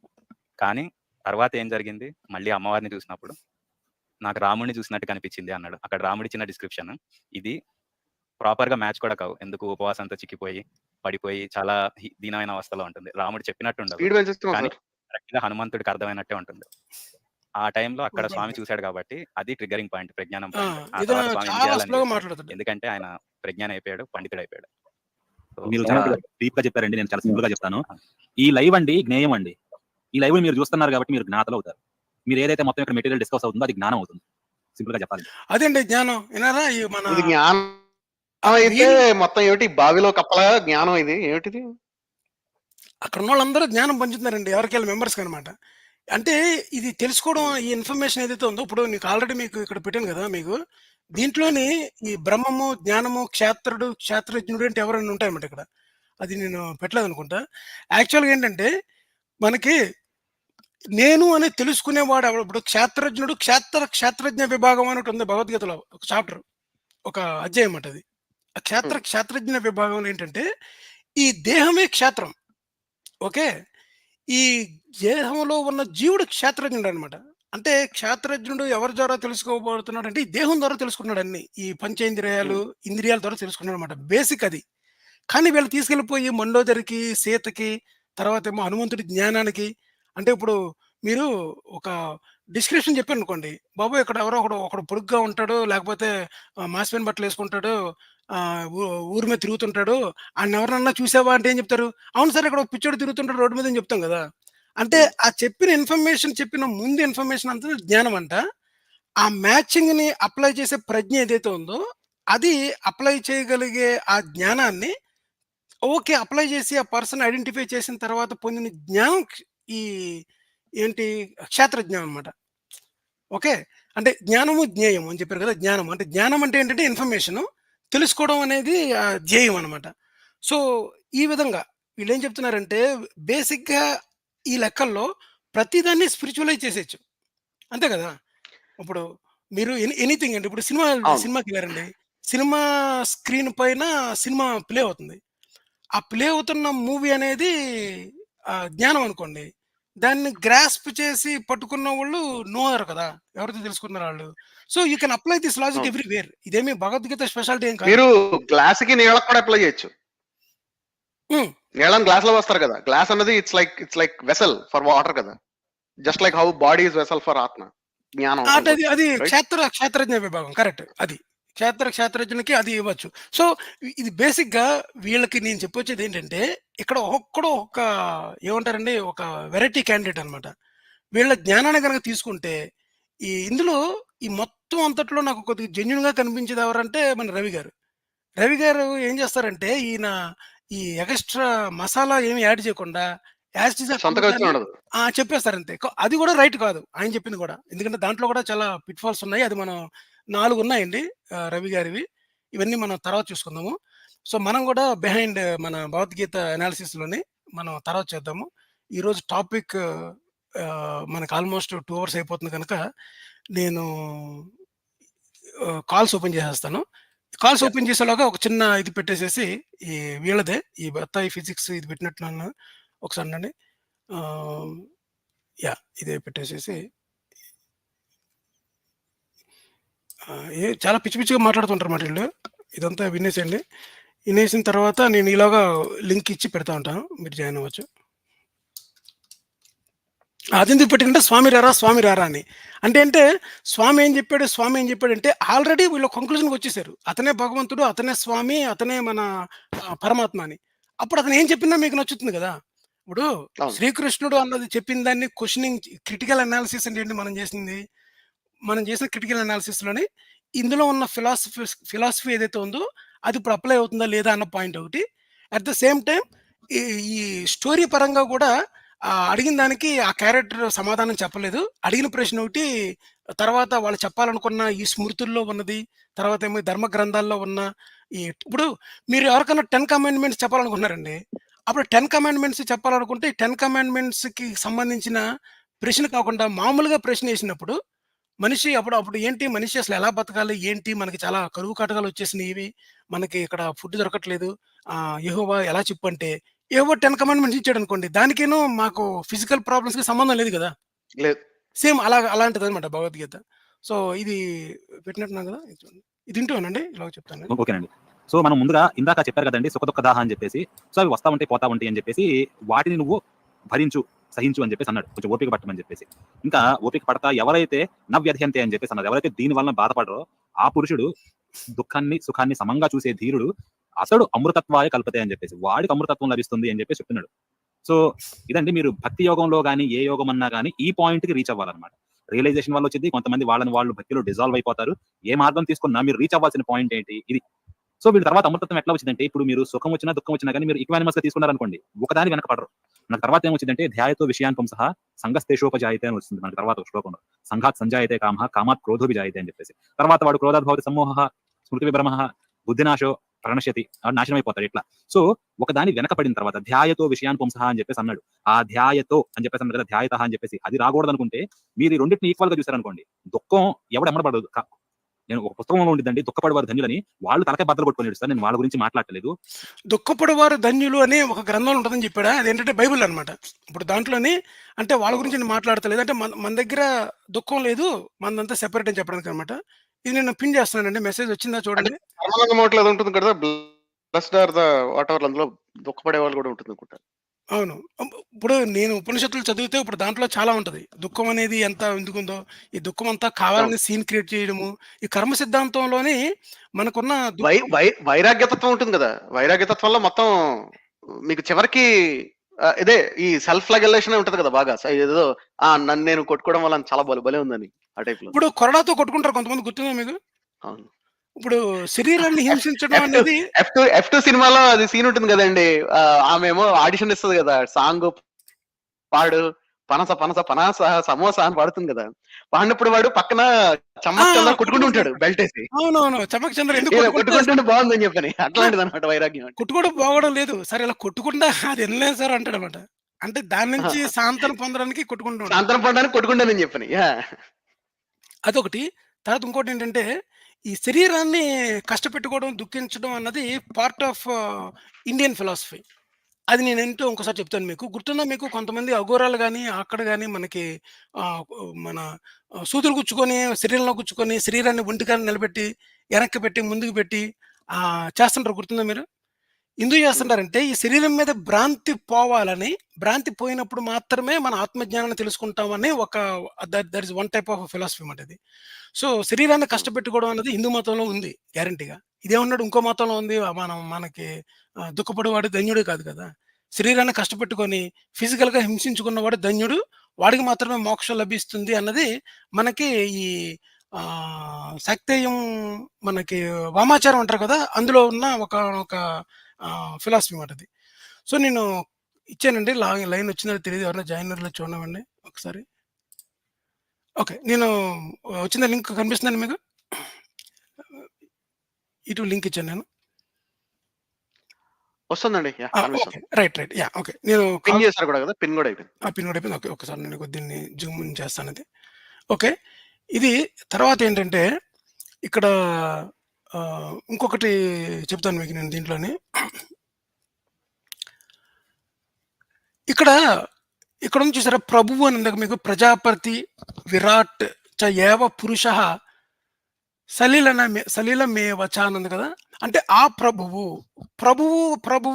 కానీ తర్వాత ఏం జరిగింది, మళ్ళీ అమ్మవారిని చూసినప్పుడు నాకు రాముడిని చూసినట్టు కనిపించింది అన్నాడు. అక్కడ రాముడు ఇచ్చిన డిస్క్రిప్షన్ ఇది ప్రాపర్‌గా మ్యాచ్ కూడా కావు. ఎందుకు ఉపవాసంతో చిక్కిపోయి, పడిపోయి చాలా దీనమైన అవస్థలో ఉంటుంది. రాముడు చెప్పినట్టు ఉండదు. స్పీడ్ పెంచేస్తున్నాం కానీ సార్. కరెక్ట్‌గా హనుమంతుడికి అర్థమైనట్టే ఉంటుంది. ఆ టైంలో అక్కడ స్వామి చూశాడు కాబట్టి అది ట్రిగ్గరింగ్ పాయింట్, ప్రజ్ఞానం పాయింట్. ఆ ఇది తర్వాత స్వామి ఏం చాలా చేయాలని స్లోగా చేశాడు. మాట్లాడుతాడు. ఎందుకంటే ఆయన ప్రజ్ఞానం అయిపోయాడు, పండితుడైపోయాడు. సో, మీరు చాలా డీప్ గా చెప్పారండి, నేను చాలా సింపుల్ గా చెప్తాను. ఈ లైవ్ అండి జ్ఞేయం అండి. ఈ లైవ్ మీరు చూస్తున్నారు కాబట్టి మీరు జ్ఞాతలు అవుతారు. మీరు ఏదైతే మొత్తం ఇక్కడ మెటీరియల్ డిస్కస్ అవుతుందో అది జ్ఞానం అవుతుంది. సింపుల్ గా చెప్పాలి. అదేండి జ్ఞానం. వినారా ఈ మన ఇది జ్ఞానం అయితే మొత్తం ఏమిటి, బావిలో కప్పల జ్ఞానం ఇది ఏమిటిది? అక్కడ ఉన్నోళ్ళందరూ జ్ఞానం పంచుతున్నారండి ఎవరికెళ్ళి మెంబర్స్‌కి అనమాట. అంటే ఇది తెలుసుకోవడం, ఈ ఇన్ఫర్మేషన్ ఏదైతే ఉందో, ఇప్పుడు మీకు ఆల్రెడీ మీకు ఇక్కడ పెట్టాను కదా మీకు. దీంట్లోని ఈ బ్రహ్మము, జ్ఞానము, క్షేత్రుడు, క్షేత్రజ్ఞుడు అంటే ఎవరైనా ఉంటాయన్నమాట ఇక్కడ. అది నేను పెట్టలేదనుకుంటా. యాక్చువల్‌గా ఏంటంటే, మనకి నేను అని తెలుసుకునేవాడు ఎవడు, ఇప్పుడు క్షేత్రజ్ఞుడు, క్షేత్రజ్ఞ విభాగం అని ఒకటి ఉంది భగవద్గీతలో ఒక చాప్టర్, ఒక అధ్యాయం అన్నమాట అది. ఆ క్షేత్రజ్ఞ విభాగంలో ఏంటంటే, ఈ దేహమే క్షేత్రం. ఓకే. ఈ దేహంలో ఉన్న జీవుడు క్షేత్రజ్ఞుడు అనమాట. అంటే క్షేత్రజ్ఞుడు ఎవరి ద్వారా తెలుసుకోబోతున్నాడు అంటే, ఈ దేహం ద్వారా తెలుసుకున్నాడు అన్ని. ఈ పంచేంద్రియాలు, ఇంద్రియాల ద్వారా తెలుసుకున్నాడు అనమాట. బేసిక్ అది. కానీ వీళ్ళు తీసుకెళ్ళిపోయి మండోదరికి, సీతకి, తర్వాత ఏమో హనుమంతుడి జ్ఞానానికి. అంటే ఇప్పుడు మీరు ఒక డిస్క్రిప్షన్ చెప్పారనుకోండి, బాబు ఇక్కడ ఎవరో ఒకడు పొడుగ్గా ఉంటాడు, లేకపోతే మాసిపోయిన బట్టలు వేసుకుంటాడు, ఊరి మీద తిరుగుతుంటాడు, ఆయన ఎవరన్నా చూసావా అంటే ఏం చెప్తారు, అవును సార్ ఇక్కడ ఒక పిచ్చోడు తిరుగుతుంటాడు రోడ్డు మీద అని చెప్తాం కదా. అంటే ఆ చెప్పిన ఇన్ఫర్మేషన్, చెప్పిన ముందు ఇన్ఫర్మేషన్ అంతా జ్ఞానం అంట. ఆ మ్యాచింగ్ ని అప్లై చేసే ప్రజ్ఞ ఏదైతే ఉందో, అది అప్లై చేయగలిగే ఆ జ్ఞానాన్ని ఓకే అప్లై చేసి ఆ పర్సన్ ఐడెంటిఫై చేసిన తర్వాత పొందిన జ్ఞానం ఈ ఏంటి క్షేత్రజ్ఞానం అనమాట. ఓకే. అంటే జ్ఞానము, జ్ఞేయం అని చెప్పారు కదా. జ్ఞానం అంటే, జ్ఞానం అంటే ఏంటంటే ఇన్ఫర్మేషన్ తెలుసుకోవడం అనేది ధ్యేయం అనమాట. సో, ఈ విధంగా వీళ్ళేం చెప్తున్నారంటే, బేసిక్‌గా ఈ లెక్కల్లో ప్రతిదాన్ని స్పిరిచువలైజ్ చేసేయొచ్చు. అంతే కదా. ఇప్పుడు మీరు ఎనీథింగ్ అండి. ఇప్పుడు అవును. సినిమాకెళ్లారండి. సినిమా స్క్రీన్ పైన సినిమా ప్లే అవుతుంది. ఆ ప్లే అవుతున్న మూవీ అనేది జ్ఞానం అనుకోండి. దాన్ని గ్రాస్ప్ చేసి పట్టుకున్న వాళ్ళు నోయర్ కదా. ఎవరైతే తెలుసుకున్నారో ఆళ్ళు. So, you can apply this logic అవును. ఎవ్రీవేర్. ఇదేమి భగవద్గీత స్పెషాలిటీ ఏం కాదు. మీరు గ్లాస్‌కి నీళ్ళకి కూడా అప్లై చేయొచ్చు. హ్మ్. నీళ్ళని గ్లాస్‌లో పోస్తారు కదా. గ్లాస్ అన్నది it's like vessel for water కదా. Just like how body is vessel for atma. జ్ఞానం అంటే అది రైట్? క్షేత్రజ్ఞ విభాగం కరెక్ట్. అది క్షేత్రజ్ఞునికి అది ఇవ్వచ్చు. సో, ఇది బేసిక్‌గా వీళ్ళకి నేను చెప్పొచ్చేది ఏంటంటే, ఇక్కడ ఒక్కొక్కడు ఒక ఏమంటారండి, ఒక వెరైటీ క్యాండిడేట్ అనమాట. వీళ్ళ జ్ఞానాన్ని గనక తీసుకుంటే, ఇందులో ఈ మొత్తం అంతట్లో నాకు కొద్దిగా జెన్యూన్‌గా కనిపించేది ఎవరంటే మన రవి గారు. రవి గారు ఏం చేస్తారంటే, ఈయన ఈ ఎక్స్ట్రా మసాలా ఏమి యాడ్ చేయకుండా యాజ్ ఇట్ ఈజ్ సొంతగా వచ్చి ఉండదు. చెప్పేస్తారు అంతే. అది కూడా రైట్ కాదు ఆయన చెప్పింది కూడా. ఎందుకంటే దాంట్లో కూడా చాలా పిట్ ఫాల్స్ ఉన్నాయి. అది మనం 4 ఉన్నాయండి రవి గారివి. ఇవన్నీ మనం తర్వాత చూసుకుందాము. సో మనం కూడా బిహైండ్ మన భగవద్గీత అనాలిసిస్‌లోని మనం తర్వాత చేద్దాము. ఈరోజు టాపిక్ మనకు ఆల్మోస్ట్ 2 అవర్స్ అయిపోతుంది కనుక నేను కాల్స్ ఓపెన్ చేసేస్తాను. Calls yeah! ఓపెన్ చేసేలోగా ఒక చిన్న ఇది పెట్టేసేసి ఈ వీళ్ళదే ఈ బత్తాయి ఫిజిక్స్ ఇది పెట్టినట్టున్నాను. ఒకసారి ఉండండి. ఆహ్, యాహ్! ఇదే పెట్టేసేసి చాలా పిచ్చి పిచ్చిగా మాట్లాడుతుంటారన్నమాట ఈళ్ళు. ఇదంతా వినేసేయండి. వినేసిన తర్వాత నేను ఇలాగా లింక్ ఇచ్చి పెడతా ఉంటాను. మీరు జాయిన్ అవ్వచ్చు. అదెందుకు పెట్టానంటే స్వామి రారా, స్వామి రారా అని. అంటే స్వామి ఏం చెప్పాడు, స్వామి ఏం చెప్పాడంటే ఆల్రెడీ వీళ్ళు కంక్లూజన్‌కి వచ్చేసారు. అతనే భగవంతుడు, అతనే స్వామి, అతనే మన పరమాత్మ అని. అప్పుడు అతను ఏం చెప్పినా మీకు నచ్చుతుంది గదా! ఇప్పుడు అవును. శ్రీకృష్ణుడు అన్నది చెప్పిన దాన్ని క్వెషనింగ్ క్రిటికల్ అనాలిసిస్ అంటే ఏంటి మనం చేసింది? మనం చేసిన క్రిటికల్ అనాలిసిస్‌లోని ఇందులో ఉన్న ఫిలాసఫీ ఏదైతే ఉందో అది ఇప్పుడు అప్లై అవుతుందా లేదా అన్న పాయింట్ ఒకటి. అట్ ద సేమ్ టైమ్ ఈ ఈ స్టోరీ పరంగా కూడా అడిగిన దానికి ఆ క్యారెక్టర్ సమాధానం చెప్పలేదు. అడిగిన ప్రశ్న ఒకటి, తర్వాత వాళ్ళు చెప్పాలనుకున్న ఈ స్మృతుల్లో ఉన్నది, తర్వాత ఏమో ధర్మ గ్రంథాల్లో ఉన్న ఇప్పుడు మీరు ఎవరికైనా 10 కమాండ్‌మెంట్స్ చెప్పాలనుకుంటున్నారండి. అప్పుడు 10 కమాండ్‌మెంట్స్ చెప్పాలనుకుంటే 10 కమాండ్‌మెంట్స్‌కి సంబంధించిన ప్రశ్న కాకుండా మామూలుగా ప్రశ్న ఏసినప్పుడు మనిషి అప్పుడు ఏంటి మనిషి అసలు ఎలా బతకాలి? ఏంటి? మనకి చాలా కరువు కాటకాలు వచ్చేసినయి. మనకి ఇక్కడ ఫుడ్ దొరకట్లేదు. యెహోవా ఎలా చెప్పంటే, ఏవో 10 కమాండ్‌మెంట్స్ ఇచ్చాడనుకోండి. దానికేను మాకు ఫిజికల్ ప్రాబ్లమ్స్‌కి సంబంధం లేదు గదా! లేదు. సేమ్ అలాంటిదనమాట భగవద్గీత. సో, ఇది పెట్టినట్టున్నాను గదా! ఇది చూడండి. ఇది వింటూనండి ఇలాగ చెప్తాను. ఓకేనండి. సో మనం ముందుగా ఇందాక చెప్పారు కదండీ సుఖ దుఃఖ దాహ అని చెప్పేసి. సో అవి వస్తా ఉంటాయి, పోతా ఉంటాయి అని చెప్పేసి వాటిని నువ్వు భరించు, సహించు అని చెప్పేసి అన్నాడు. కొంచెం ఓపిక పట్టమని చెప్పేసి. ఇంకా ఓపిక పడతా ఎవరైతే నవ్యధ్యంతే అని చెప్పేసి అన్నారు. ఎవరైతే దీని వలన బాధపడరో ఆ పురుషుడు దుఃఖాన్ని, సుఖాన్ని సమంగా చూసే ధీరుడు అసడు అమృతత్వాయ కల్పతే అని చెప్పేసి. వాడికి అమృతత్వం లభిస్తుంది అని చెప్పేసి చెప్తున్నాడు. సో ఇదండి మీరు భక్తి యోగంలో గాని, ఏ యోగం అన్నా గాని ఈ పాయింట్ కి రీచ్ అవ్వాలన్నమాట. రియలైజేషన్ వల్ల వచ్చింది. కొంతమంది వాళ్ళని వాళ్ళు భక్తిలో డిజాల్వ్ అయిపోతారు. ఏ మార్గం తీసుకున్నా మీరు రీచ్ అవ్వాల్సిన పాయింట్ ఏంటి? ఇది. సో వీళ్ళ తర్వాత అమృతత్వం ఎట్లా వచ్చిందంటే ఇప్పుడు మీరు సుఖం వచ్చినా, దుఃఖం వచ్చినా కానీ మీరు ఈక్వానిమస్ గా తీసుకున్నారనుకోండి. ఒకదాని వెనక పడరు. మనకు తర్వాత ఏమొచ్చిందంటే ధ్యాయతో విషయాన్ పుంసః సంగస్తేషోపజాయతే అని వస్తుంది మనకి తర్వాత ఒక శ్లోకంలో. సంఘాత్ సంజాయతే కామః కామాత్ క్రోధోభిజాయతే అని చెప్పేసి. తర్వాత వాడు క్రోధాత్ భవతి సమ్మోహః స్మృతి విభ్రమః బుద్ధినాశో ప్రణశ్యతి. నాశనం అయిపోతాడు ఇట్లా. సో ఒకదాని వెనక పడిన తర్వాత ధ్యాయతో విషయాన్ పుంసః అని చెప్పేసి అన్నాడు. ఆ ధ్యాయతో అని చెప్పేసి అన్నారు కదా, ధ్యాయతః అని చెప్పేసి అది రాకూడదు అనుకుంటే మీరు ఈ రెండింటిని ఈక్వల్ గా చూసారనుకోండి. దుఃఖం ఎవడు ఎమ్మడబడదు. నేను ఒక పుస్తకంలో ఉండిద్దండి దుఃఖపడేవారు ధన్యులని. వాళ్ళు తలకాయ బద్దలు కొట్టుకొని ఏడుస్తారు. నేను వాళ్ళ గురించి మాట్లాడలేదు. దుఃఖపడేవారు ధన్యులు అని ఒక గ్రంథంలో ఉంటదని చెప్పాడా? అదేంటంటే బైబిల్ అన్నమాట. ఇప్పుడు దాంట్లోని అంటే వాళ్ళ గురించి నేను మాట్లాడతలేదు. అంటే మన దగ్గర దుఃఖం లేదు. మనదంతా సెపరేట్ అని చెప్పడానికి అన్నమాట. ఇది నేను పిన్ చేస్తున్నానండి. మెసేజ్ వచ్చిందా అంటే చూడండి. పరమానంద మోట్ల అది ఉంటుంది కదా! బ్లెస్డ్ ఆర్ ద వాటెవర్ అందులో దుఃఖపడే వాళ్ళు కూడా ఉంటుందనుకుంటా. అవును. ఇప్పుడు నేను ఉపనిషత్తులు చదివితే ఇప్పుడు దాంట్లో చాలా ఉంటది. దుఃఖం అనేది ఎంత ఎందుకుందో, ఈ దుఃఖం అంతా అవును. కావాలని సీన్ క్రియేట్ చేయడము, ఈ కర్మ సిద్ధాంతంలోని మనకున్న వై దుఃఖం వై వైరాగ్యతత్వం ఉంటుంది కదా! వైరాగ్యతత్వంలో మొత్తం మీకు చివరికి ఇదే ఈ సెల్ఫ్ ఫ్లాగెల్లేషనే ఉంటది కదా బాగా. ఏదో నన్ను నేను కొట్టుకోవడం వల్ల చాలా భలే ఉందని ఆ టైప్‌లో. ఇప్పుడు కొరడాతో కొట్టుకుంటారు కొంతమంది గుర్తుందా మీకు? అవును. ఇప్పుడు శరీరాన్ని హింసించడం ఎఫ్2 అనేది ఎఫ్2 సినిమాలో అది సీన్ ఉంటుంది కదండీ! ఆమేమో ఆడిషన్ ఇస్తది కదా! సాంగ్ పాడు పనస పనస పనాస సమోసా అని పాడుతుంది కదా! పాడినప్పుడు వాడు పక్కన చమ్మక్ చంద్ర కొట్టుకుంటూ ఉంటాడు బెల్ట్ ఏసి. అవునవును. చమక్ చంద్ర ఎందుకు ఇలా కొట్టుకుంటున్నారు? కొట్టుకుంటుంటే బాగుందని చెప్పని. అట్లాంటిదన్నమాట వైరాగ్యం అంటే. కొట్టుకోవడం బాగోవడం లేదు. సరే ఇలా కొట్టుకుంటా అది వినలేదు సార్ అంటాడనమాట. అంటే దాని నుంచి ఆహా! సాంతన పొందడానికి కొట్టుకుంటూ ఉంటాడు. సాయంత్రం పడడానికి కొట్టుకుంటానని చెప్పని. యాహ్! అదొకటి. తర్వాత ఇంకోటేంటంటే, ఈ శరీరాన్ని కష్టపెట్టుకోవడం, దుఃఖించడం అన్నది పార్ట్ ఆఫ్ ఇండియన్ ఫిలాసఫీ. అది నేనేంటో ఇంకోసారి చెప్తాను మీకు. గుర్తుందా మీకు కొంతమంది అఘోరాలు గాని, అక్కడ గాని మనకి మన సూదులు గుచ్చుకొని, శరీరంలో గుచ్చుకొని, శరీరాన్ని ఒంటికాన నిలబెట్టి, వెనక్కి పెట్టి, ముందుకు పెట్టి చేస్తుంటారు గుర్తుందా మీరు? ఎందుకు హ్మ్. చేస్తుంటారంటే, ఈ శరీరం మీద భ్రాంతి పోవాలని, భ్రాంతి పోయినప్పుడు మాత్రమే మన ఆత్మజ్ఞానాన్ని తెలుసుకుంటామని ఒక that is one type of philosophy మాట ఇది. సో, శరీరాన్ని హ్మ్. కష్టపెట్టుకోవడం అనేది హిందూ మతంలో ఉంది గ్యారంటీగా. ఇదేమన్నాడు ఇంకో మతంలో ఉంది. మనకి దుఃఖపడేవాడు ధన్యుడు కాదు కదా! శరీరాన్ని కష్టపెట్టుకొని ఫిజికల్‌గా హింసించుకున్నవాడు ధన్యుడు. వాడికి మాత్రమే మోక్షం లభిస్తుంది అన్నది మనకి ఈ శాక్తేయం మనకి వామాచారం అంటారు కదా! అందులో ఉన్న ఒక ఫిలాసఫీ మాట అది. సో నేను ఇచ్చానండి. లైన్ వచ్చిందో తెలియదు. ఎవరైనా జాయినర్‌లో చూడనివ్వండి ఒకసారి. ఓకే. నేను వచ్చిందా లింక్ కనిపిస్తుందండి మీకు? ఇటు లింక్ ఇచ్చాను నేను. వస్తుందండి. ఓకే. రైట్. యాహ్! ఓకే. నేను పిన్ చేశారు కూడా కదా! పిన్ కూడా అయిపోయింది. పిన్ కూడా అయిపోయింది. ఓకే. ఒకసారి నేను దీన్ని జూమ్ ఇన్ చేస్తానది. ఓకే. ఇది తర్వాత ఏంటంటే ఇక్కడ ఇంకొకటి చెప్తాను మీకు నేను దీంట్లోని. ఇక్కడ ఉంది చూసారా? ప్రభువు అని ఇందాక మీకు ప్రజాపతి విరాట్ చ ఏవ పురుషః సలిలమేవచ అని ఉంది కదా! అంటే ఆ ప్రభువు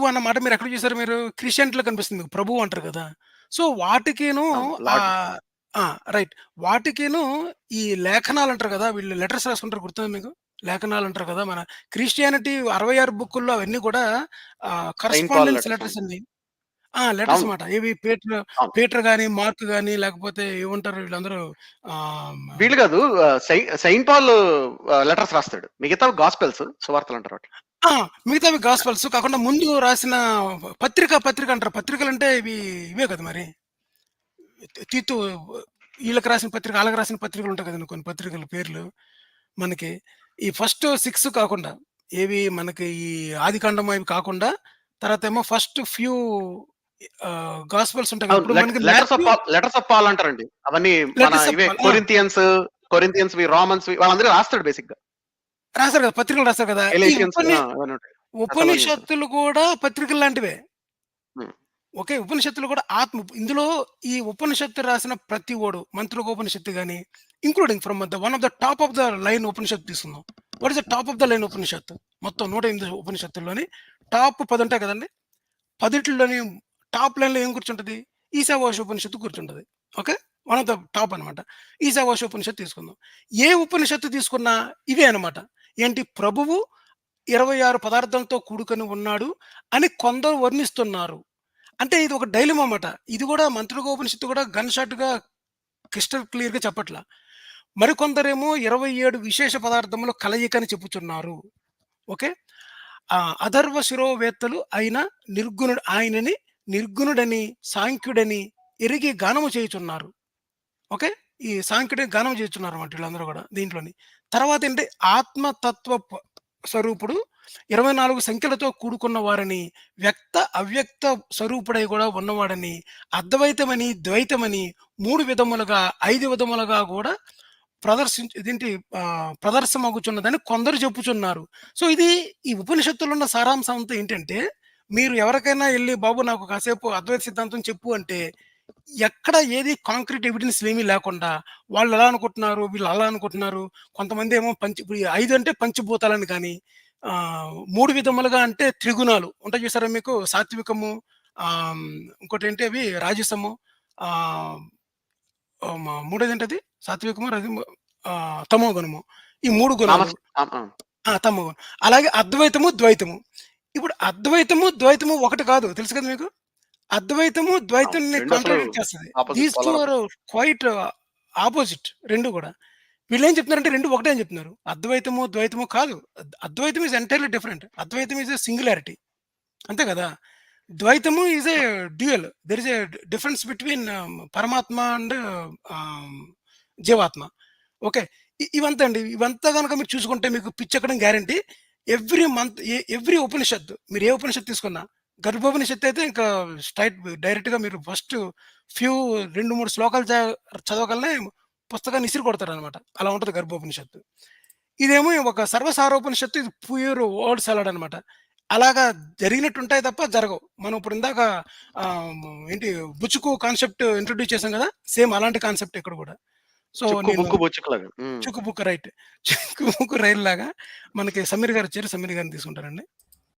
అన్న మాట మీరు ఎక్కడ చూసారు మీరు? క్రిస్టియానిటీలో కనిపిస్తుంది మీకు ప్రభువు అంటారు కదా! సో వాటికిను లార్డ్. రైట్. వాటికిను ఈ లేఖనాలు అంటారు కదా! వీళ్ళు లెటర్స్ రాసుకుంటారు గుర్తుందా మీకు? లేఖనాలు అంటారు కదా! మన క్రిస్టియానిటీ 66 బుక్కుల్లో అవన్నీ కూడా కరస్పాండెన్స్ letters. లెటర్స్ అండి. లెటర్స్ అవును. మాట. ఏవి అవును. పీటర్ గాని, మార్క్ గాని లేకపోతే ఏమంటారు వీళ్ళందరూ ఆహ్, వీళ్ళు కాదు, సెయింట్ పాల్ లెటర్స్ రాస్తాడు. మిగతా గాస్పెల్స్, సువార్తలు అంటారు వాటిని. మిగతావి గాస్పెల్స్ కాకుండా ముందు రాసిన పత్రిక అంటారు. పత్రికలంటే ఇవే కదా మరి. తీతు వీళ్ళకి రాసిన పత్రిక, ఆళ్ళకి రాసిన పత్రికలు ఉంటాయి కదండీ కొన్ని పత్రికల పేర్లు. మనకి ఈ ఫస్ట్ 6 కాకుండా ఏవి మనకి ఈ ఆదికాండం అవి కాకుండా తర్వాతేమో ఫస్ట్ ఫ్యూ గాస్పెల్స్ ఉంటాయి కదా! అవును. ఇప్పుడు మనకి లెటర్స్ ఆఫ్ పాల్ అంటారండి. అవన్నీ మన లెటర్స్ ఆఫ్ ఇవే పాల్. కొరింథియన్స్, రోమన్స్ వాళ్ళందరూ రాస్తాడు బేసిక్ గా. రాస్తారు కదా! పత్రికలు రాస్తారు కదా! ఈ ఎలేషియన్స్ అవన్నీ ఉంటాయి. ఉపనిషత్తులు కూడా పత్రికలు లాంటివే. హ్మ్. ఓకే. ఉపనిషత్తులు కూడా ఇందులో ఈ ఉపనిషత్తు రాసిన ప్రతి ఓడు మంత్రికోపనిషత్తు గాని, including from one of the top of the line ఉపనిషత్తు తీసుకుందాం. What is the top of the line ఉపనిషత్తు? మొత్తం 108 ఉపనిషత్తుల్లోని టాప్ 10 ఉంటాయి కదండీ! 10లోని టాప్ లైన్‌లో ఏం కూర్చుంటది? ఈశావాస్య ఉపనిషత్తు కూర్చుంటది. Okay. One of the top అనమాట. ఈశావాస్య ఉపనిషత్తు తీసుకుందాం. ఏ ఉపనిషత్తు తీసుకున్నా ఇవే అనమాట. ఏంటి? ప్రభువు 26 పదార్థాలతో కూడుకొని ఉన్నాడు అని కొందరు వర్ణిస్తున్నారు. అంటే ఇది ఒక డైలమా మాట. ఇది కూడా మంత్రికోపనిషత్తు కూడా గన్ షాట్‌గా క్రిస్టల్ క్లియర్‌గా చెప్పట్లా. మరికొందరేమో 27 విశేష పదార్థముల కలయిక అని చెప్పుచున్నారు. ఓకే. అథర్వ శిరోవేత్తలు ఆయనని నిర్గుణుడని, సాంఖ్యుడని ఎరిగి గానము చేయుచున్నారు. ఓకే. ఈ సాంఖ్యుడిని గానం చేయుచున్నారన్నమాట వీళ్ళందరూ కూడా దీంట్లోని. తర్వాత ఏంటి? ఆత్మతత్వ స్వరూపుడు 24 సంఖ్యలతో కూడుకున్న వారని, వ్యక్త, అవ్యక్త స్వరూపుడై కూడా ఉన్నవాడని, అద్వైతమని, ద్వైతమని 3 విధములుగా, 5 విధములుగా కూడా ప్రదర్శమగుచున్నదని కొందరు చెప్పుచున్నారు. సో ఇది ఈ ఉపనిషత్తులో ఉన్న సారాంశం అంతా ఏంటంటే, మీరు ఎవరికైనా ఎళ్లి బాబు నాకు కాసేపు అద్వైత సిద్ధాంతం చెప్పు అంటే, ఎక్కడ ఏది కాంక్రీట్ ఎవిడెన్స్ ఏమీ లేకుండా వాళ్ళు ఎలా అనుకుంటున్నారు, వీళ్ళు అలా అనుకుంటున్నారు. కొంతమందేమో ఇప్పుడు 5 అంటే పంచభూతాలని గాని, 3 విధములుగా అంటే త్రిగుణాలు ఉంటాయి చూసారా మీకు? సాత్వికము, ఇంకోటేంటి అవి రాజసము, మూడోదేంటది? సాత్వికము, తమో గుణము. ఈ 3 గుణాలు. తమో గుణం. అలాగే అద్వైతము, ద్వైతము. ఇప్పుడు అద్వైతము, ద్వైతము ఒకటి కాదు. తెలుసు కదా మీకు? అద్వైతము, ద్వైతాన్ని కాంట్రాడిక్ట్ చేస్తది. దీస్ 2 ఆర్ క్వైట్ ఆపోజిట్ 2 కూడా. వీళ్ళేం చెప్తున్నారంటే 2 ఒకటే అని చెప్తున్నారు. అద్వైతము, ద్వైతము కాదు. Advaitam is entirely different. Advaitam is a singularity. అంతే కదా! Dvaitamu is a dual. There is a difference between Paramatma and Jivatma. Okay. ఇవంతా అండి. ఇవంతా గనక మీరు చూసుకుంటే మీకు పిచ్చెక్కడం గ్యారంటీ. ఎవ్రీ మంత్ ఎవ్రీ ఉపనిషత్తు మీరు ఏ ఉపనిషత్తు తీసుకున్నా, గర్భోపనిషత్తు అయితే ఇంకా డైరెక్ట్‌గా మీరు ఫస్ట్ 2, 3 శ్లోకాలు చదవగానే పుస్తకాన్ని ఇసిరి కొడతారనమాట. అలా ఉంటది గర్భోపనిషత్తు. ఇదేమో ఒక సర్వసారోపనిషత్తు. ఇది ప్యూర్ వర్డ్ సలాడ్ అనమాట. అలాగా జరిగినట్టుంటాయి తప్ప జరగవు. మనం ఇప్పుడు ఇందాక ఏంటి బుచ్చుకు కాన్సెప్ట్ ఇంట్రొడ్యూస్ చేసాం కదా! సేమ్ అలాంటి కాన్సెప్ట్ ఇక్కడ కూడా. సో చుక్కు బుక్ రైట్. చుక్కు బుక్ రైల్ లాగా మనకి సమీర్ గారు వచ్చారు. సమీర్ గారిని తీసుకుంటారండి.